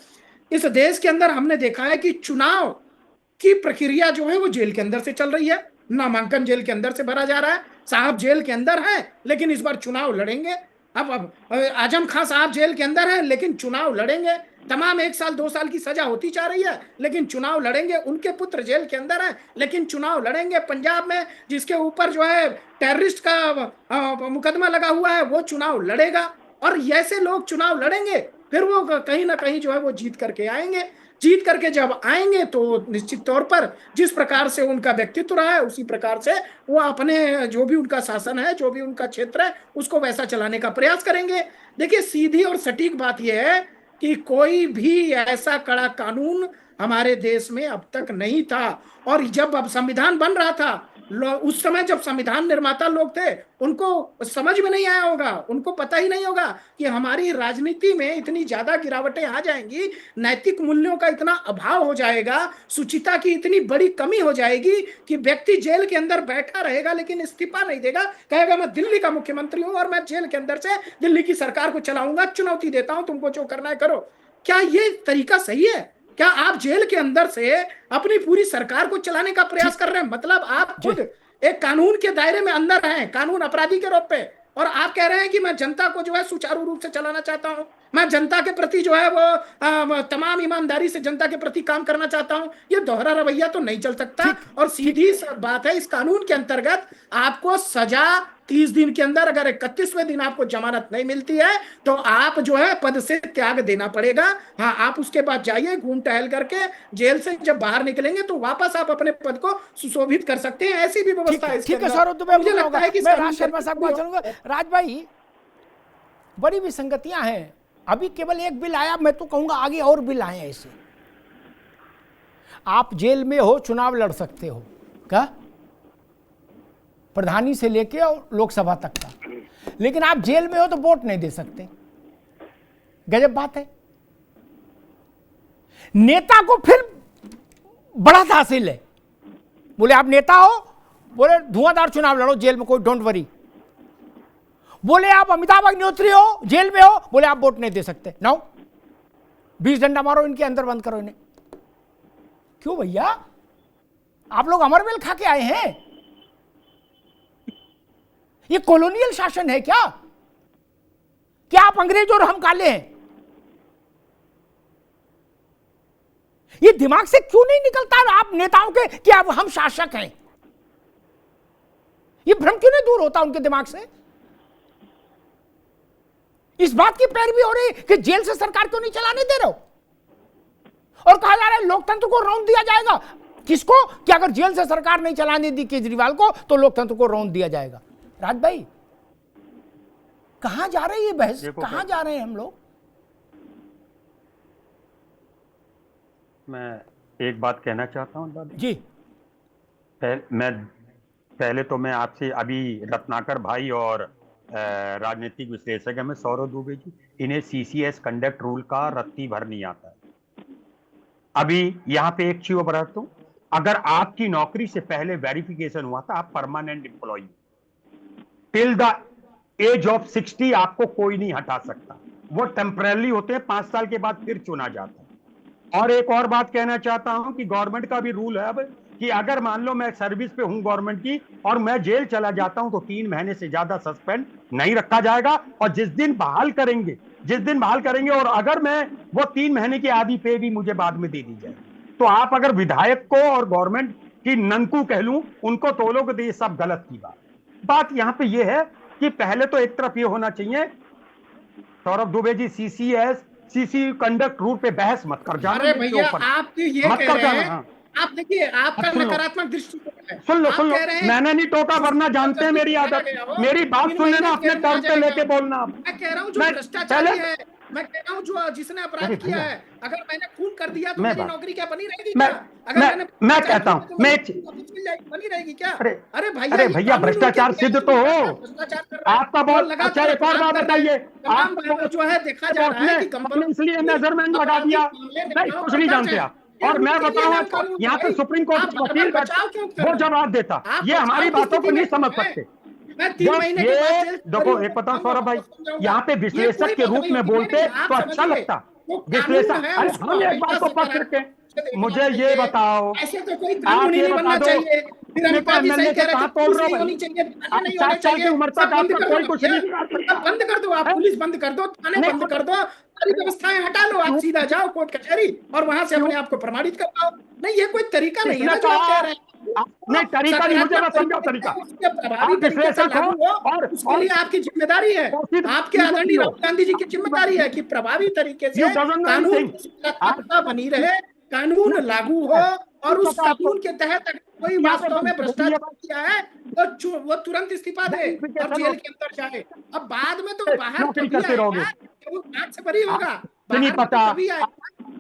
इस देश के अंदर हमने देखा है कि चुनाव की प्रक्रिया जो है वो जेल के अंदर से चल रही है, नामांकन जेल के अंदर से भरा जा रहा है। साहब जेल के अंदर है लेकिन इस बार चुनाव लड़ेंगे। अब आजम खान साहब जेल के अंदर है लेकिन चुनाव लड़ेंगे। तमाम 1 साल 2 साल की सजा होती जा रही है लेकिन चुनाव लड़ेंगे। उनके पुत्र जेल के अंदर है लेकिन चुनाव लड़ेंगे। पंजाब में जिसके ऊपर जो है टेररिस्ट का मुकदमा लगा हुआ है वो चुनाव लड़ेगा। और ऐसे लोग चुनाव लड़ेंगे, फिर वो कहीं ना कहीं जो है वो जीत करके आएंगे। जीत करके जब आएंगे तो निश्चित तौर पर जिस प्रकार से उनका व्यक्तित्व रहा है उसी प्रकार से वो अपने जो भी उनका शासन है, जो भी उनका क्षेत्र है, उसको वैसा चलाने का प्रयास करेंगे। देखिए सीधी और सटीक बात यह है कि कोई भी ऐसा कड़ा कानून हमारे देश में अब तक नहीं था। और जब अब संविधान बन रहा था उस समय जब संविधान निर्माता लोग थे उनको समझ में नहीं आया होगा, उनको पता ही नहीं होगा कि हमारी राजनीति में इतनी ज्यादा गिरावटें आ जाएंगी, नैतिक मूल्यों का इतना अभाव हो जाएगा, शुचिता की इतनी बड़ी कमी हो जाएगी कि व्यक्ति जेल के अंदर बैठा रहेगा लेकिन इस्तीफा नहीं देगा, कहेगा मैं दिल्ली का मुख्यमंत्री हूं और मैं जेल के अंदर से दिल्ली की सरकार को चलाऊंगा, चुनौती देता हूं, तुमको जो करना है करो। क्या ये तरीका सही है? क्या आप जेल के अंदर से अपनी पूरी सरकार को चलाने का प्रयास कर रहे हैं? मतलब आप खुद एक कानून के दायरे में अंदर हैं, कानून अपराधी के रूप पे, और आप कह रहे हैं कि मैं जनता को जो है सुचारू रूप से चलाना चाहता हूं, मैं जनता के प्रति जो है वो तमाम ईमानदारी से जनता के प्रति काम करना चाहता हूं। ये दोहरा रवैया तो नहीं चल सकता। और सीधी बात है, इस कानून के अंतर्गत आपको सजा 30 दिन के अंदर, अगर 31वें दिन आपको जमानत नहीं मिलती है तो आप जो है पद से त्याग देना पड़ेगा। हाँ, आप उसके बाद जाइए, घूम टहल करके जेल से जब बाहर निकलेंगे तो वापस आप अपने पद को सुशोभित कर सकते हैं, ऐसी भी व्यवस्था है। ठीक है सौरभ दुबे, मुझे लगता है कि मैं राज शर्मा साहब को चलूंगा। राज भाई, बड़ी विसंगतियां हैं। अभी केवल एक बिल आया, मैं तो कहूंगा आगे और बिल आए ऐसे। आप जेल में हो, चुनाव लड़ सकते हो, क्या प्रधानी से लेके और लोकसभा तक का, लेकिन आप जेल में हो तो वोट नहीं दे सकते। गजब बात है। नेता को फिर बढ़त हासिल है, बोले आप नेता हो, बोले धुआंधार चुनाव लड़ो, जेल में कोई डोंट वरी। बोले आप अमिताभ अग्निहोत्री हो, जेल में हो, बोले आप वोट नहीं दे सकते। नाउ 20 डंडा मारो, इनके अंदर बंद करो इन्हें। क्यों भैया, आप लोग अमरवेल खा के आए हैं? ये कॉलोनियल शासन है क्या? क्या आप अंग्रेज और हम काले हैं? ये दिमाग से क्यों नहीं निकलता आप नेताओं के कि अब हम शासक हैं? ये भ्रम क्यों नहीं दूर होता उनके दिमाग से? इस बात की पैरवी हो रही कि जेल से सरकार क्यों नहीं चलाने दे रहे हो, और कहा जा रहा है लोकतंत्र को रौंद दिया जाएगा। किसको? कि अगर जेल से सरकार नहीं चलाने दी केजरीवाल को तो लोकतंत्र को रौंद दिया जाएगा। राज भाई, कहां जा रही है बहस, कहां जा रहे हैं हम लोग? मैं एक बात कहना चाहता हूं जी। पहले तो मैं आपसे, अभी रत्नाकर भाई और राजनीतिक विश्लेषक है मैं सौरभ दुबे जी, इन्हें सीसीएस कंडक्ट रूल का रत्ती भर नहीं आता है। अभी यहां पे एक चीज बताता हूं, अगर आपकी नौकरी से पहले वेरिफिकेशन हुआ था, आप permanent employee, till the age of 60 आपको कोई नहीं हटा सकता। वो टेम्परेरी होते हैं, 5 साल के बाद फिर चुना जाता है। और एक और बात कहना चाहता हूं कि गवर्नमेंट का भी रूल है अब कि अगर मान लो मैं सर्विस पे हूं गवर्नमेंट की और मैं जेल चला जाता हूं तो 3 महीने से ज्यादा सस्पेंड नहीं रखा जाएगा, और जिस दिन बहाल करेंगे और अगर मैं वो 3 महीने की आधी पे भी मुझे बाद में दे दी जाए, तो आप अगर विधायक को और गवर्नमेंट की ननकू कह लूं, उनको तोलोगे तो ये सब गलत की बात यहां पे ये है कि पहले तो एक तरफ ये होना चाहिए, Saurabh Dubey ji, CC conduct rule पे बहस मत कर जाना। अरे भैया, आप ये कह रहे हैं, आप देखिए आपका नकारात्मक दृष्टिकोण है। सुन लो, मैंने नहीं टोका, वरना जानते हैं मेरी आदत, मेरी बात सुन लेना, अपने तर्क पे लेके बोलना। मैं कह रहा हूँ जो भ्रष्टाचारी है, मैं कह रहा हूँ जो जिसने अपराध किया है, अगर मैंने खून कर दिया तो मेरी नौकरी क्या बनी रहेगी क्या? अगर मैं कहता हूँ बनी रहेगी क्या? अरे भैया, भ्रष्टाचार सिद्ध तो हो, आपका बोल। अच्छा, एक और बात बताइए, आप जो है देखा जा रहा है कि इसलिए मेजरमेंट लगा दिया, कुछ नहीं जानते आप। और मैं बताऊं, यहाँ पे सुप्रीम कोर्ट वकील वो जवाब देता, ये हमारी बातों को नहीं समझ सकते। देखो, एक बताओ सौरभ भाई, यहाँ पे विश्लेषक के रूप में बोलते तो अच्छा लगता। विश्लेषक, अरे हम एक बात को पकड़ के, मुझे ये बताओ, ऐसे तो कोई कानून ही नहीं बनना चाहिए। फिर हम पार्टी सही कह रहे हैं, पुलिस नहीं होनी चाहिए, थाने नहीं होने चाहिए, कोई कुछ नहीं। बंद कर दो, आप पुलिस बंद कर दो, थाने बंद कर दो, सारी व्यवस्थाएं हटा लो, आप सीधा जाओ कोर्ट कचहरी और वहां से अपने आप को प्रमाणित कर पाओ। नहीं, ये कोई तरीका नहीं है ना जो आप कह रहे हैं। नहीं, तरीका नहीं, मुझे मैं समझा तरीका। प्रभावी तरीके से लागू हो, और उसके लिए आपकी जिम्मेदारी है, आपके आदरणीय राहुल गांधी जी की जिम्मेदारी है कि प्रभावी तरीके से कानून बनी रहे, कानून लागू हो, और उस कानून के तहत अगर कोई वास्तव में भ्रष्टाचार किया है तो वो तुरंत इस्तीफा दे और जेल के अंदर जाए। अब बाद में तो बाहर कभी आएगा, वो नाक से बरी होगा, नहीं पता।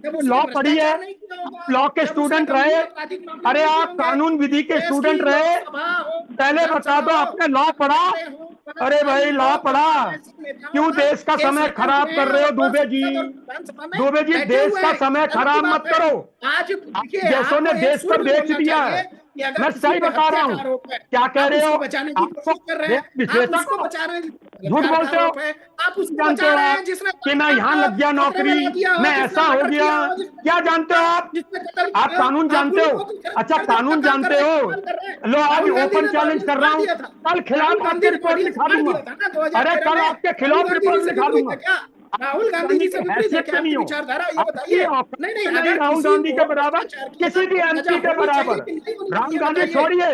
लॉ पढ़ी है, लॉ के स्टूडेंट रहे, अरे आप कानून विधि के स्टूडेंट रहे, पहले बता दो आपने लॉ पढ़ा? अरे भाई लॉ पढ़ा, क्यों देश का समय खराब कर रहे हो दुबे जी? दुबे जी देश का समय खराब मत करो, देशों ने देश को बेच दिया है। मैं सही बता रहा हूँ, क्या कह रहे हो? झूठ बोलते हो, आप जानते हो आप कि मैं यहाँ लग गया नौकरी, मैं ऐसा हो गया, क्या जानते हो आप? आप कानून जानते हो? अच्छा कानून जानते हो? लो आज ओपन चैलेंज कर रहा हूँ, कल खिलाफ आपकी रिपोर्ट लिखा दूंगा। अरे कल आपके खिलाफ रिपोर्ट लिखा दूंगा। राहुल गांधी जी से भी क्या आपकी विचारधारा ये बताइए। नहीं अगर राहुल गांधी के बराबर किसी भी एमपी के बराबर, राहुल गांधी छोड़िए,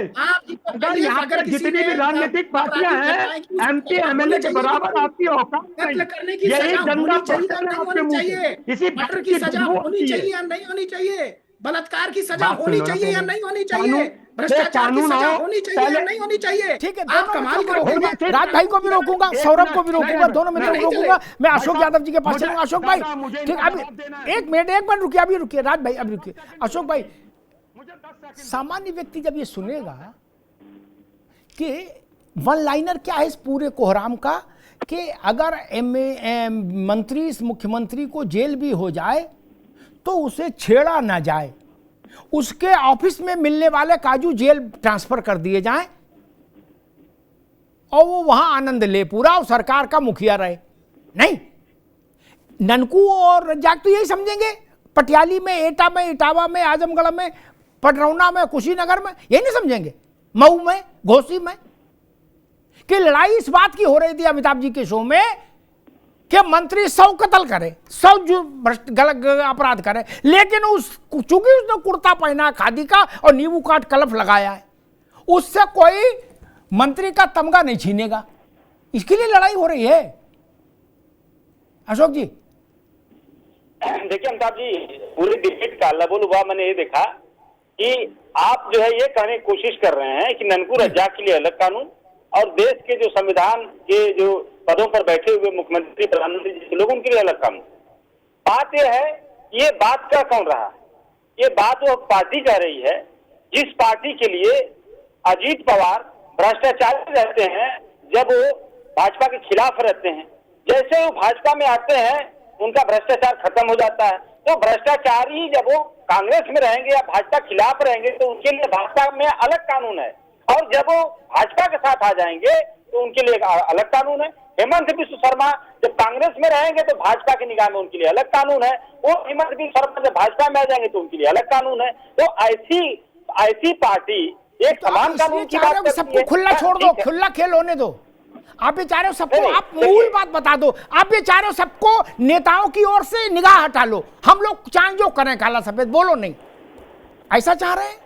अगर यहाँ पर जितनी भी राजनीतिक पार्टियां हैं एमपी एमएलए के बराबर आपकी औकात नहीं। यही गंदा आपके मुंह, इसी मर्डर की सजा होनी चाहिए या नहीं होनी चाहिए? बलात्कार की सजा होनी चाहिए या नहीं होनी चाहिए? भ्रष्टाचार की सजा होनी चाहिए या नहीं होनी चाहिए? ठीक है, आप कमाल करोगे। राज भाई को भी रोकूंगा, सौरभ को भी रोकूंगा, दोनों मित्रों को रोकूंगा। मैं अशोक यादव जी के पास चलूंगा। अशोक भाई ठीक, अभी एक मिनट रुकिए, अभी रुकिए राज भाई, अभी रुकिए। अशोक भाई, सामान्य व्यक्ति जब ये सुनेगा कि वन लाइनर क्या है इस पूरे कोहराम का, कि अगर मंत्री मुख्यमंत्री को जेल भी हो जाए तो उसे छेड़ा ना जाए, उसके ऑफिस में मिलने वाले काजू जेल ट्रांसफर कर दिए जाएं और वो वहां आनंद ले पूरा और सरकार का मुखिया रहे। नहीं, ननकू और रज्जाक तो यही समझेंगे, पटियाली में, एटा में, इटावा में, आजमगढ़ में, पटरौना में, कुशीनगर में, यही नहीं समझेंगे, मऊ में, घोसी में, कि लड़ाई इस बात की हो रही थी अमिताभ जी के शो में कि मंत्री 100 कत्ल करे, 100 गलत अपराध करे, लेकिन चूंकि उसने कुर्ता पहना खादी का और नींबू काट कलफ लगाया है, उससे कोई मंत्री का तमगा नहीं छीनेगा। इसके लिए लड़ाई हो रही है। अशोक जी देखिए अमिताभ जी, पूरी डिबेट का लबोलुबा मैंने ये देखा कि आप जो है ये कहने की कोशिश कर रहे हैं कि ननकू रज्जाक के लिए अलग कानून और देश के जो संविधान के जो पदों पर बैठे हुए मुख्यमंत्री, प्रधानमंत्री जी लोग उनके लिए अलग कानून। बात यह है, ये बात का कौन रहा? ये बात वो पार्टी कह रही है जिस पार्टी के लिए अजीत पवार भ्रष्टाचारी रहते हैं, जब वो भाजपा के खिलाफ रहते हैं, जैसे वो भाजपा में आते हैं उनका भ्रष्टाचार खत्म हो जाता है। तो भ्रष्टाचारी जब वो कांग्रेस में रहेंगे या भाजपा खिलाफ रहेंगे तो उनके लिए भाजपा में अलग कानून है, और जब वो भाजपा के साथ आ जाएंगे तो उनके लिए अलग कानून है। हेमंत बिस्व शर्मा जब कांग्रेस में रहेंगे तो भाजपा की निगाह में उनके लिए अलग कानून है, वो हेमंत बिस्व शर्मा जब भाजपा में आ जाएंगे तो उनके लिए अलग कानून है। तो ऐसी पार्टी एक समान कानून की बात करती है। सबको खुला छोड़ दो, खुला खेल होने दो। आप ये चाह रहे हो सबको, आप मूल बात बता दो, आप ये चाह रहे हो सबको नेताओं की ओर से निगाह हटा लो, हम लोग चांद जो करें काला सफेद, बोलो नहीं, ऐसा चाह रहे हैं?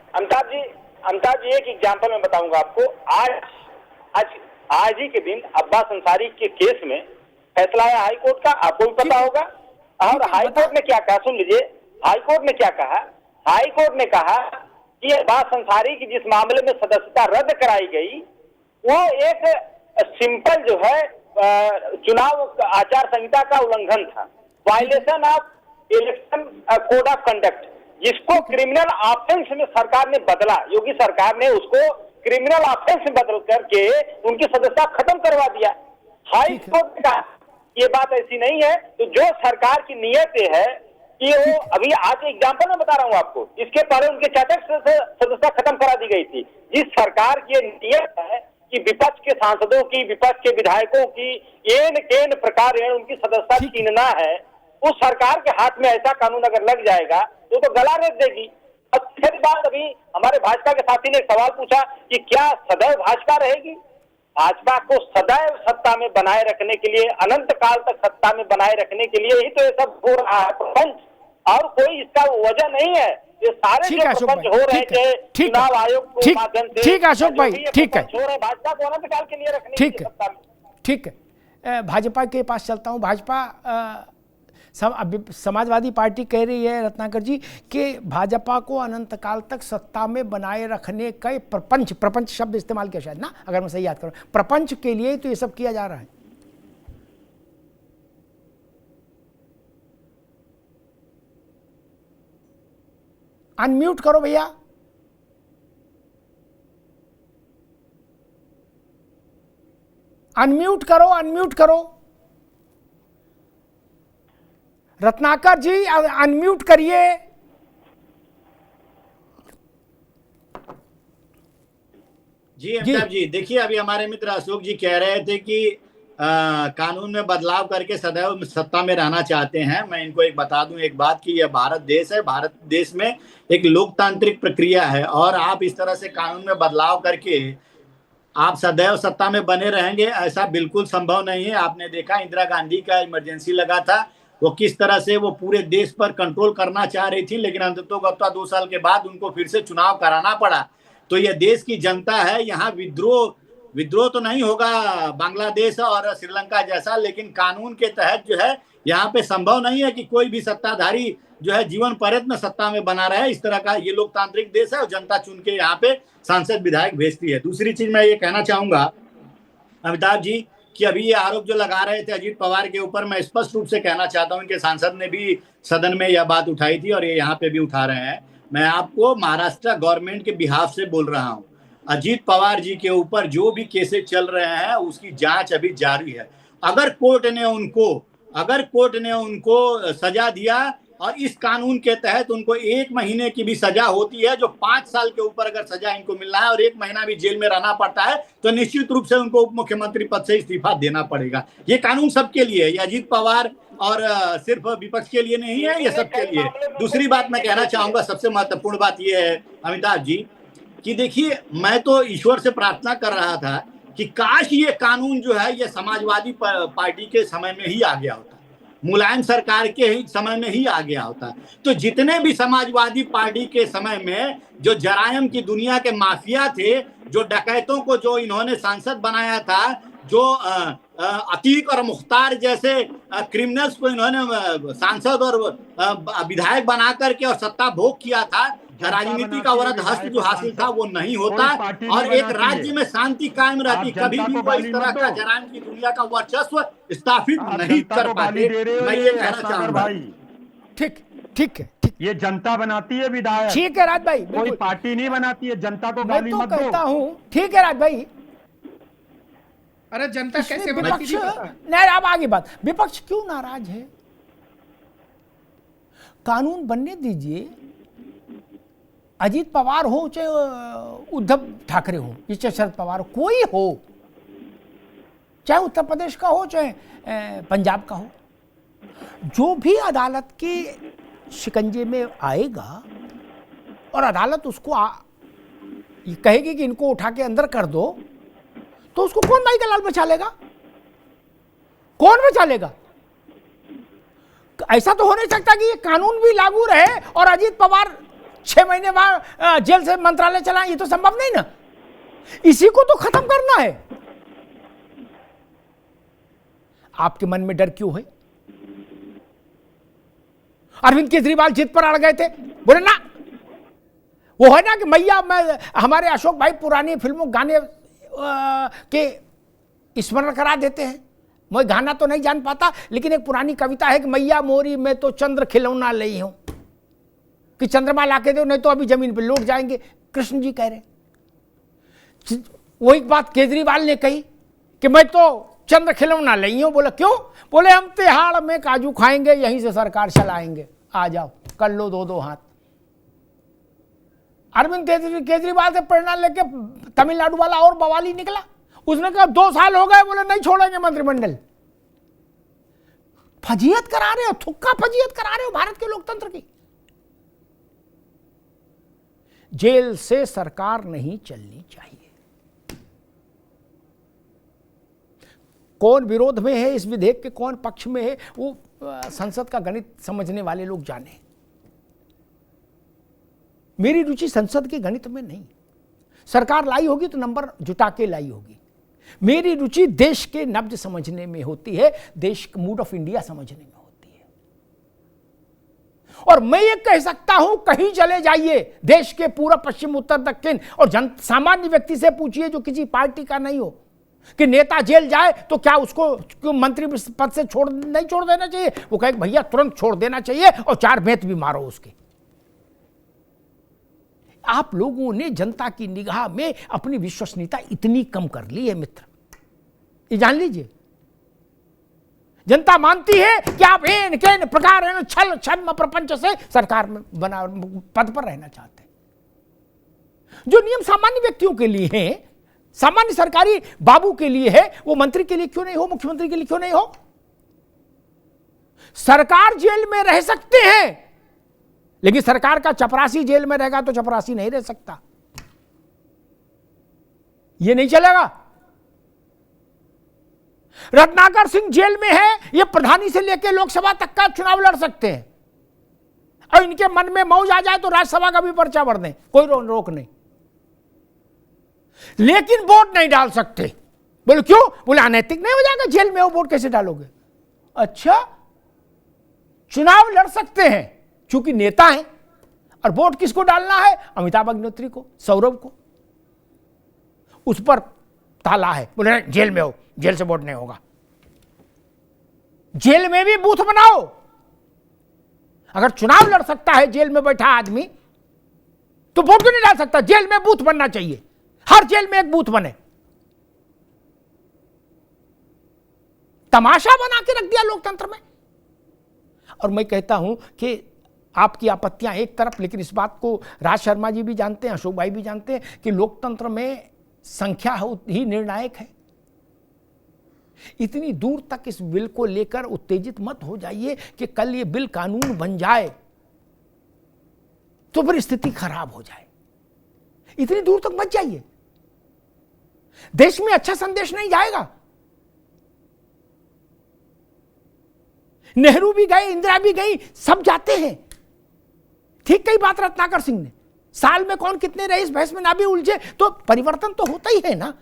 अमिताभ जी एक एग्जाम्पल मैं बताऊंगा आपको। आज ही के दिन अब्बास अंसारी के केस में फैसला आया हाई कोर्ट का, आपको भी पता होगा। और हाई कोर्ट ने क्या कहा, सुन लीजिए, हाई कोर्ट ने क्या कहा। हाई कोर्ट ने कहा कि अब्बास अंसारी की जिस मामले में सदस्यता रद्द कराई गई वो एक सिंपल जो है चुनाव आचार संहिता का उल्लंघन था, violation of election code of conduct, जिसको क्रिमिनल ऑफेंस में सरकार ने बदला। योगी सरकार ने उसको क्रिमिनल ऑफेंस में बदल करके उनकी सदस्यता खत्म करवा दिया। हाई कोर्ट ने कहा ये बात ऐसी नहीं है। तो जो सरकार की नियत है कि वो अभी आज एग्जाम्पल मैं बता रहा हूँ आपको, इसके पहले उनके चाचा से सदस्यता खत्म करा दी गई थी। जिस सरकार की नियत है कि विपक्ष के सांसदों की, विपक्ष के विधायकों की केन प्रकार उनकी सदस्यता छीनना है, उस सरकार के हाथ में ऐसा कानून अगर लग जाएगा तो गला रेत देगी। अब फिर बात, अभी हमारे भाजपा के साथी ने एक सवाल पूछा कि क्या सदैव भाजपा रहेगी? भाजपा को सदैव सत्ता में बनाए रखने के लिए, अनंत काल तक सत्ता में बनाए रखने के लिए ही तो ये सब हो रहा है प्रपंच, और कोई इसका वजह नहीं है। ये सारे जो प्रपंच हो रहे थे चुनाव आयोग के माध्यम से, ठीक है अशोक भाई, ठीक है, भाजपा को अनंत काल के लिए रखने की सत्ता में। ठीक है, भाजपा के पास चलता हूँ। भाजपा समाजवादी पार्टी कह रही है रत्नाकर जी कि भाजपा को अनंत काल तक सत्ता में बनाए रखने का प्रपंच शब्द इस्तेमाल किया शायद ना, अगर मैं सही याद करूं, प्रपंच के लिए तो ये सब किया जा रहा है। अनम्यूट करो भैया। अनम्यूट करो, अनम्यूट करो। रत्नाकर जी अनम्यूट करिए। जी अमिताभ जी, देखिए अभी हमारे मित्र अशोक जी कह रहे थे कि कानून में बदलाव करके सदैव सत्ता में रहना चाहते हैं। मैं इनको एक बता दूं एक बात कि यह भारत देश है, भारत देश में एक लोकतांत्रिक प्रक्रिया है और आप इस तरह से कानून में बदलाव करके आप सदैव सत्ता में बने रहेंगे, ऐसा बिल्कुल संभव नहीं है। आपने देखा इंदिरा गांधी का इमरजेंसी लगा था, वो किस तरह से वो पूरे देश पर कंट्रोल करना चाह रही थी, लेकिन अंततोगत्वा 2 साल के बाद उनको फिर से चुनाव कराना पड़ा। तो यह देश की जनता है, यहाँ विद्रोह तो नहीं होगा बांग्लादेश और श्रीलंका जैसा, लेकिन कानून के तहत जो है यहाँ पे संभव नहीं है कि कोई भी सत्ताधारी जो है जीवन पर्यंत में सत्ता में बना रहे। इस तरह का ये लोकतांत्रिक देश है और जनता चुन के यहाँ पे सांसद विधायक भेजती है। दूसरी चीज मैं ये कहना चाहूंगा अमिताभ जी कि अभी ये आरोप जो लगा रहे थे अजीत पवार के ऊपर, मैं स्पष्ट रूप से कहना चाहता हूँ इनके सांसद ने भी सदन में यह बात उठाई थी और ये यहाँ पे भी उठा रहे हैं। मैं आपको महाराष्ट्र गवर्नमेंट के बिहाफ से बोल रहा हूँ, अजीत पवार जी के ऊपर जो भी केसेस चल रहे हैं उसकी जांच अभी जारी है। अगर कोर्ट ने उनको सजा दिया और इस कानून के तहत उनको 1 महीने की भी सजा होती है, जो 5 साल के ऊपर अगर सजा इनको मिलना है और 1 महीना भी जेल में रहना पड़ता है, तो निश्चित रूप से उनको उप मुख्यमंत्री पद से इस्तीफा देना पड़ेगा। ये कानून सबके लिए है, ये अजीत पवार और सिर्फ विपक्ष के लिए नहीं है, ये सबके लिए। दूसरी बात मैं कहना चाहूंगा, सबसे महत्वपूर्ण बात ये है अमिताभ जी कि देखिए, मैं तो ईश्वर से प्रार्थना कर रहा था कि काश ये कानून जो है ये समाजवादी पार्टी के समय में ही आ गया होता, मुलायम सरकार के ही समय में ही आ गया होता। तो जितने भी समाजवादी पार्टी के समय में जो जरायम की दुनिया के माफिया थे, जो डकैतों को जो इन्होंने सांसद बनाया था, जो अतीक और मुख्तार जैसे क्रिमिनल्स को इन्होंने सांसद और विधायक बना करके और सत्ता भोग किया था, राजनीति का वरद हस्त जो हासिल था वो नहीं होता और एक राज्य में शांति कायम रहती। कभी भी कोई इस तरह का जरायम की दुनिया का वर्चस्व स्थापित नहीं कर पाते। मैं ये कहना चाहूंगा। ठीक ठीक है, ठीक। ये जनता बनाती है विधायक, ठीक है राज भाई, कोई पार्टी नहीं बनाती है। जनता को गाली मत दो। मैं तो कहता हूँ ठीक है राज भाई। अरे जनता कैसे विपक्ष नहीं, अब आगे बात, विपक्ष क्यों नाराज है? कानून बनने दीजिए। अजीत पवार हो चाहे उद्धव ठाकरे हो, चाहे शरद पवार हो, कोई हो, चाहे उत्तर प्रदेश का हो चाहे पंजाब का हो, जो भी अदालत के शिकंजे में आएगा और अदालत उसको कहेगी कि इनको उठा के अंदर कर दो, तो उसको कौन भाई का लाल बचा लेगा? कौन बचा लेगा? ऐसा तो हो नहीं सकता कि ये कानून भी लागू रहे और अजीत पवार 6 महीने बाद जेल से मंत्रालय चला। ये तो संभव नहीं ना। इसी को तो खत्म करना है। आपके मन में डर क्यों है? अरविंद केजरीवाल जिद पर अड़ गए थे, बोले ना, वो है ना कि मैया, मैं हमारे अशोक भाई पुरानी फिल्मों गाने के स्मरण करा देते हैं। मैं गाना तो नहीं जान पाता, लेकिन एक पुरानी कविता है कि मैया मोरी मैं तो चंद्र खिलौना ली हूं, कि चंद्रमा लाके दो नहीं तो अभी जमीन पे लौट जाएंगे। कृष्ण जी कह रहे। वही बात केजरीवाल ने कही कि मैं तो चंद्र खिलौना ली हूं। बोला क्यों? बोले हम तिहाड़ में काजू खाएंगे, यहीं से सरकार चलाएंगे, आ जाओ कर लो 2-2 हाथ। अरविंद केजरीवाल से प्रेरणा लेके तमिलनाडु वाला और बवाली निकला। उसने कहा 2 साल हो गए, बोले नहीं छोड़ेंगे मंत्रिमंडल। फजीयत करा रहे हो, थुक्का फजीयत करा रहे हो भारत के लोकतंत्र की। जेल से सरकार नहीं चलनी चाहिए। कौन विरोध में है इस विधेयक के, कौन पक्ष में है, वो संसद का गणित समझने वाले लोग जाने। मेरी रुचि संसद के गणित में नहीं। सरकार लाई होगी तो नंबर जुटा के लाई होगी। मेरी रुचि देश के नब्ज समझने में होती है, देश मूड ऑफ इंडिया समझने में होती है। और मैं ये कह सकता हूं, कहीं चले जाइए देश के पूर्व पश्चिम उत्तर दक्षिण और सामान्य व्यक्ति से पूछिए जो किसी पार्टी का नहीं हो, कि नेता जेल जाए तो क्या उसको मंत्री पद से नहीं छोड़ देना चाहिए? वो कहे भैया तुरंत छोड़ देना चाहिए और 4 बेंत भी मारो उसके। आप लोगों ने जनता की निगाह में अपनी विश्वसनीयता इतनी कम कर ली है मित्र, ये जान लीजिए। जनता मानती है कि आप इन के प्रकार छल छद्म प्रपंच से सरकार में बना पद पर रहना चाहते हैं। जो नियम सामान्य व्यक्तियों के लिए हैं, सामान्य सरकारी बाबू के लिए है, वो मंत्री के लिए क्यों नहीं हो, मुख्यमंत्री के लिए क्यों नहीं हो? सरकार जेल में रह सकते हैं, लेकिन सरकार का चपरासी जेल में रहेगा तो चपरासी नहीं रह सकता, यह नहीं चलेगा। रत्नाकर सिंह जेल में है, ये प्रधानी से लेकर लोकसभा तक का चुनाव लड़ सकते हैं, और इनके मन में मौज आ जाए तो राज्यसभा का भी पर्चा भर दें, कोई रोक नहीं, लेकिन वोट नहीं डाल सकते। बोले क्यों? बोले अनैतिक नहीं हो जाएगा, जेल में हो वोट कैसे डालोगे? अच्छा, चुनाव लड़ सकते हैं चूंकि नेता हैं, और वोट किसको डालना है? अमिताभ अग्निहोत्री को, सौरभ को, उस पर ताला है। बोले जेल में हो, जेल से वोट नहीं होगा। जेल में भी बूथ बनाओ। अगर चुनाव लड़ सकता है जेल में बैठा आदमी, तो वोट क्यों नहीं डाल सकता? जेल में बूथ बनना चाहिए, हर जेल में एक बूथ बने। तमाशा बना के रख दिया लोकतंत्र में। और मैं कहता हूं कि आपकी आपत्तियां एक तरफ, लेकिन इस बात को राज शर्मा जी भी जानते हैं, अशोक भाई भी जानते हैं कि लोकतंत्र में संख्या ही निर्णायक है। इतनी दूर तक इस बिल को लेकर उत्तेजित मत हो जाइए कि कल ये बिल कानून बन जाए तो फिर स्थिति खराब हो जाए। इतनी दूर तक मत जाइए, देश में अच्छा संदेश नहीं जाएगा। नेहरू भी गए, इंदिरा भी गई, सब जाते हैं। ठीक कई बात रत्नाकर सिंह ने, साल में कौन कितने रहे इस बहस में ना भी उलझे, तो परिवर्तन तो होता ही है ना।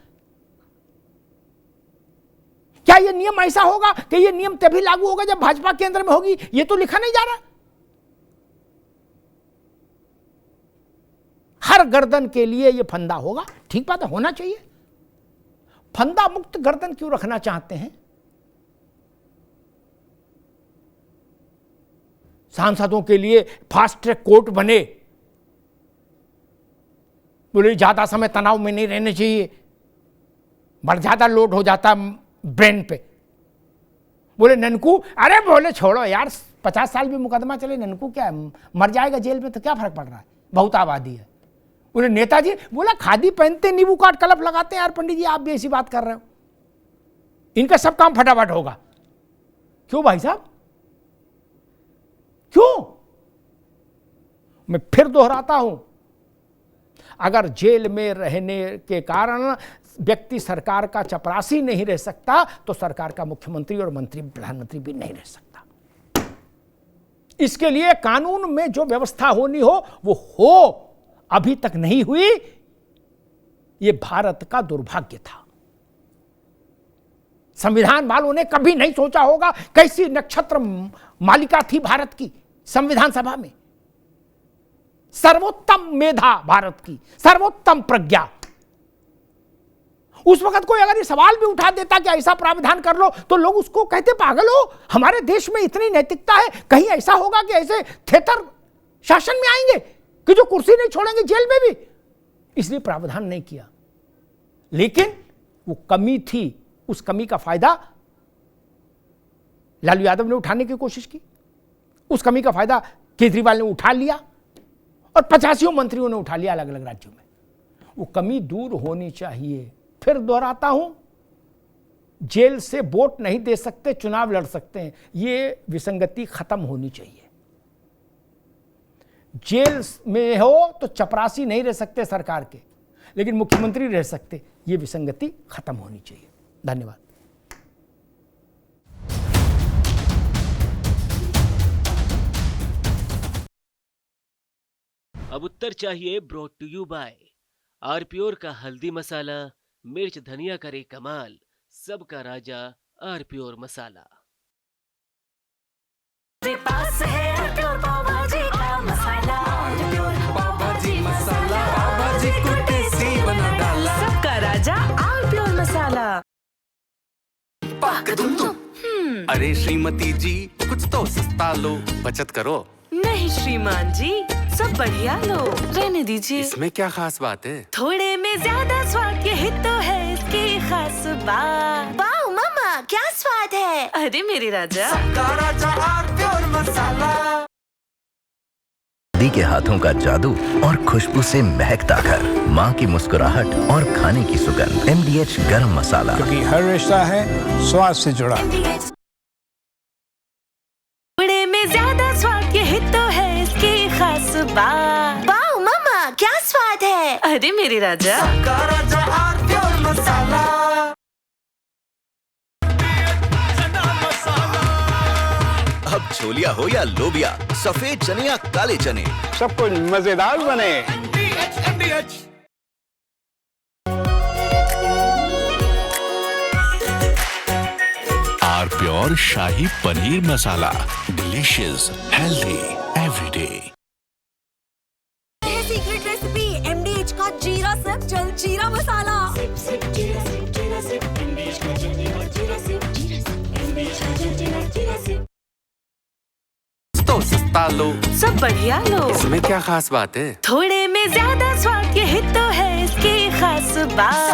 क्या यह नियम ऐसा होगा कि यह नियम तभी लागू होगा जब भाजपा केंद्र में होगी? यह तो लिखा नहीं जा रहा। हर गर्दन के लिए यह फंदा होगा, ठीक बात है, होना चाहिए। फंदा मुक्त गर्दन क्यों रखना चाहते हैं? सांसदों के लिए फास्ट ट्रैक कोर्ट बने, बोले ज्यादा समय तनाव में नहीं रहने चाहिए, बड़ा ज्यादा लोड हो जाता ब्रेन पे। बोले ननकू, अरे बोले छोड़ो यार, 50 साल भी मुकदमा चले, ननकू क्या है, मर जाएगा जेल में तो क्या फर्क पड़ रहा है, बहुत आबादी है। बोले नेताजी, बोला खादी पहनते नींबू काट कलप लगाते हैं। यार पंडित जी, आप भी ऐसी बात कर रहे हो, इनका सब काम फटाफट होगा। क्यों भाई साहब, क्यों? मैं फिर दोहराता हूं, अगर जेल में रहने के कारण व्यक्ति सरकार का चपरासी नहीं रह सकता, तो सरकार का मुख्यमंत्री और मंत्री प्रधानमंत्री भी नहीं रह सकता। इसके लिए कानून में जो व्यवस्था होनी हो वो हो, अभी तक नहीं हुई। ये भारत का दुर्भाग्य था। संविधान वालों ने कभी नहीं सोचा होगा कैसी नक्षत्र मालिका थी भारत की संविधान सभा में, सर्वोत्तम मेधा भारत की, सर्वोत्तम प्रज्ञा। उस वक्त कोई अगर ये सवाल भी उठा देता कि ऐसा प्रावधान कर लो, तो लोग उसको कहते पागल हो, हमारे देश में इतनी नैतिकता है, कहीं ऐसा होगा कि ऐसे थेतर शासन में आएंगे कि जो कुर्सी नहीं छोड़ेंगे जेल में भी। इसलिए प्रावधान नहीं किया, लेकिन वो कमी थी, उस कमी का फायदा लालू यादव ने उठाने की कोशिश की, उस कमी का फायदा केजरीवाल ने उठा लिया और 85 मंत्रियों ने उठा लिया अलग अलग राज्यों में। वो कमी दूर होनी चाहिए। फिर दोहराता हूं, जेल से वोट नहीं दे सकते, चुनाव लड़ सकते हैं, ये विसंगति खत्म होनी चाहिए। जेल में हो तो चपरासी नहीं रह सकते सरकार के, लेकिन मुख्यमंत्री रह सकते, ये विसंगति खत्म होनी चाहिए। धन्यवाद। अब उत्तर चाहिए ब्रॉट टू यू बाय आरप्योर का हल्दी मसाला, मिर्च धनिया करे कमाल, सबका राजा आरप्योर मसाला। पास है आरप्योर पाव भाजी का मसाला, आरप्योर पाव भाजी मसाला, पाव भाजी को टेस्टी बना डाला, सबका राजा आरप्योर मसाला। अरे श्रीमती जी, कुछ तो सस्ता लो, बचत करो। नहीं श्रीमान जी, सब बढ़िया लो, रहने दीजिए। इसमें क्या खास बात है? थोड़े में ज्यादा स्वाद, यही तो है इसकी खास बात। वाओ मामा, क्या स्वाद है। अरे मेरे राजा, सबका राजा आर प्योर मसाला। दी के हाथों का जादू और खुशबू से महकता घर, माँ की मुस्कुराहट और खाने की सुगंध। MDH गरम मसाला, क्योंकि हर रिश्ता है स्वाद से जुड़ा। थोड़े में ज्यादा स्वाद, यही तो है इसकी खास बात। वाओ मामा, क्या स्वाद है। अरे मेरे राजा, सबका राजा आर प्योर मसाला। अब छोलिया हो या लोबिया, सफेद चने या काले चने, सब कुछ मजेदार बने। Our pure shahi paneer masala, delicious, healthy everyday. Secret recipe MDH का जीरा सिप जल जीरा मसाला। तो सस्ता लो, सब बढ़िया लो, इसमें क्या खास बात है? थोड़े में ज्यादा स्वाद, यही तो है इसकी खास बात।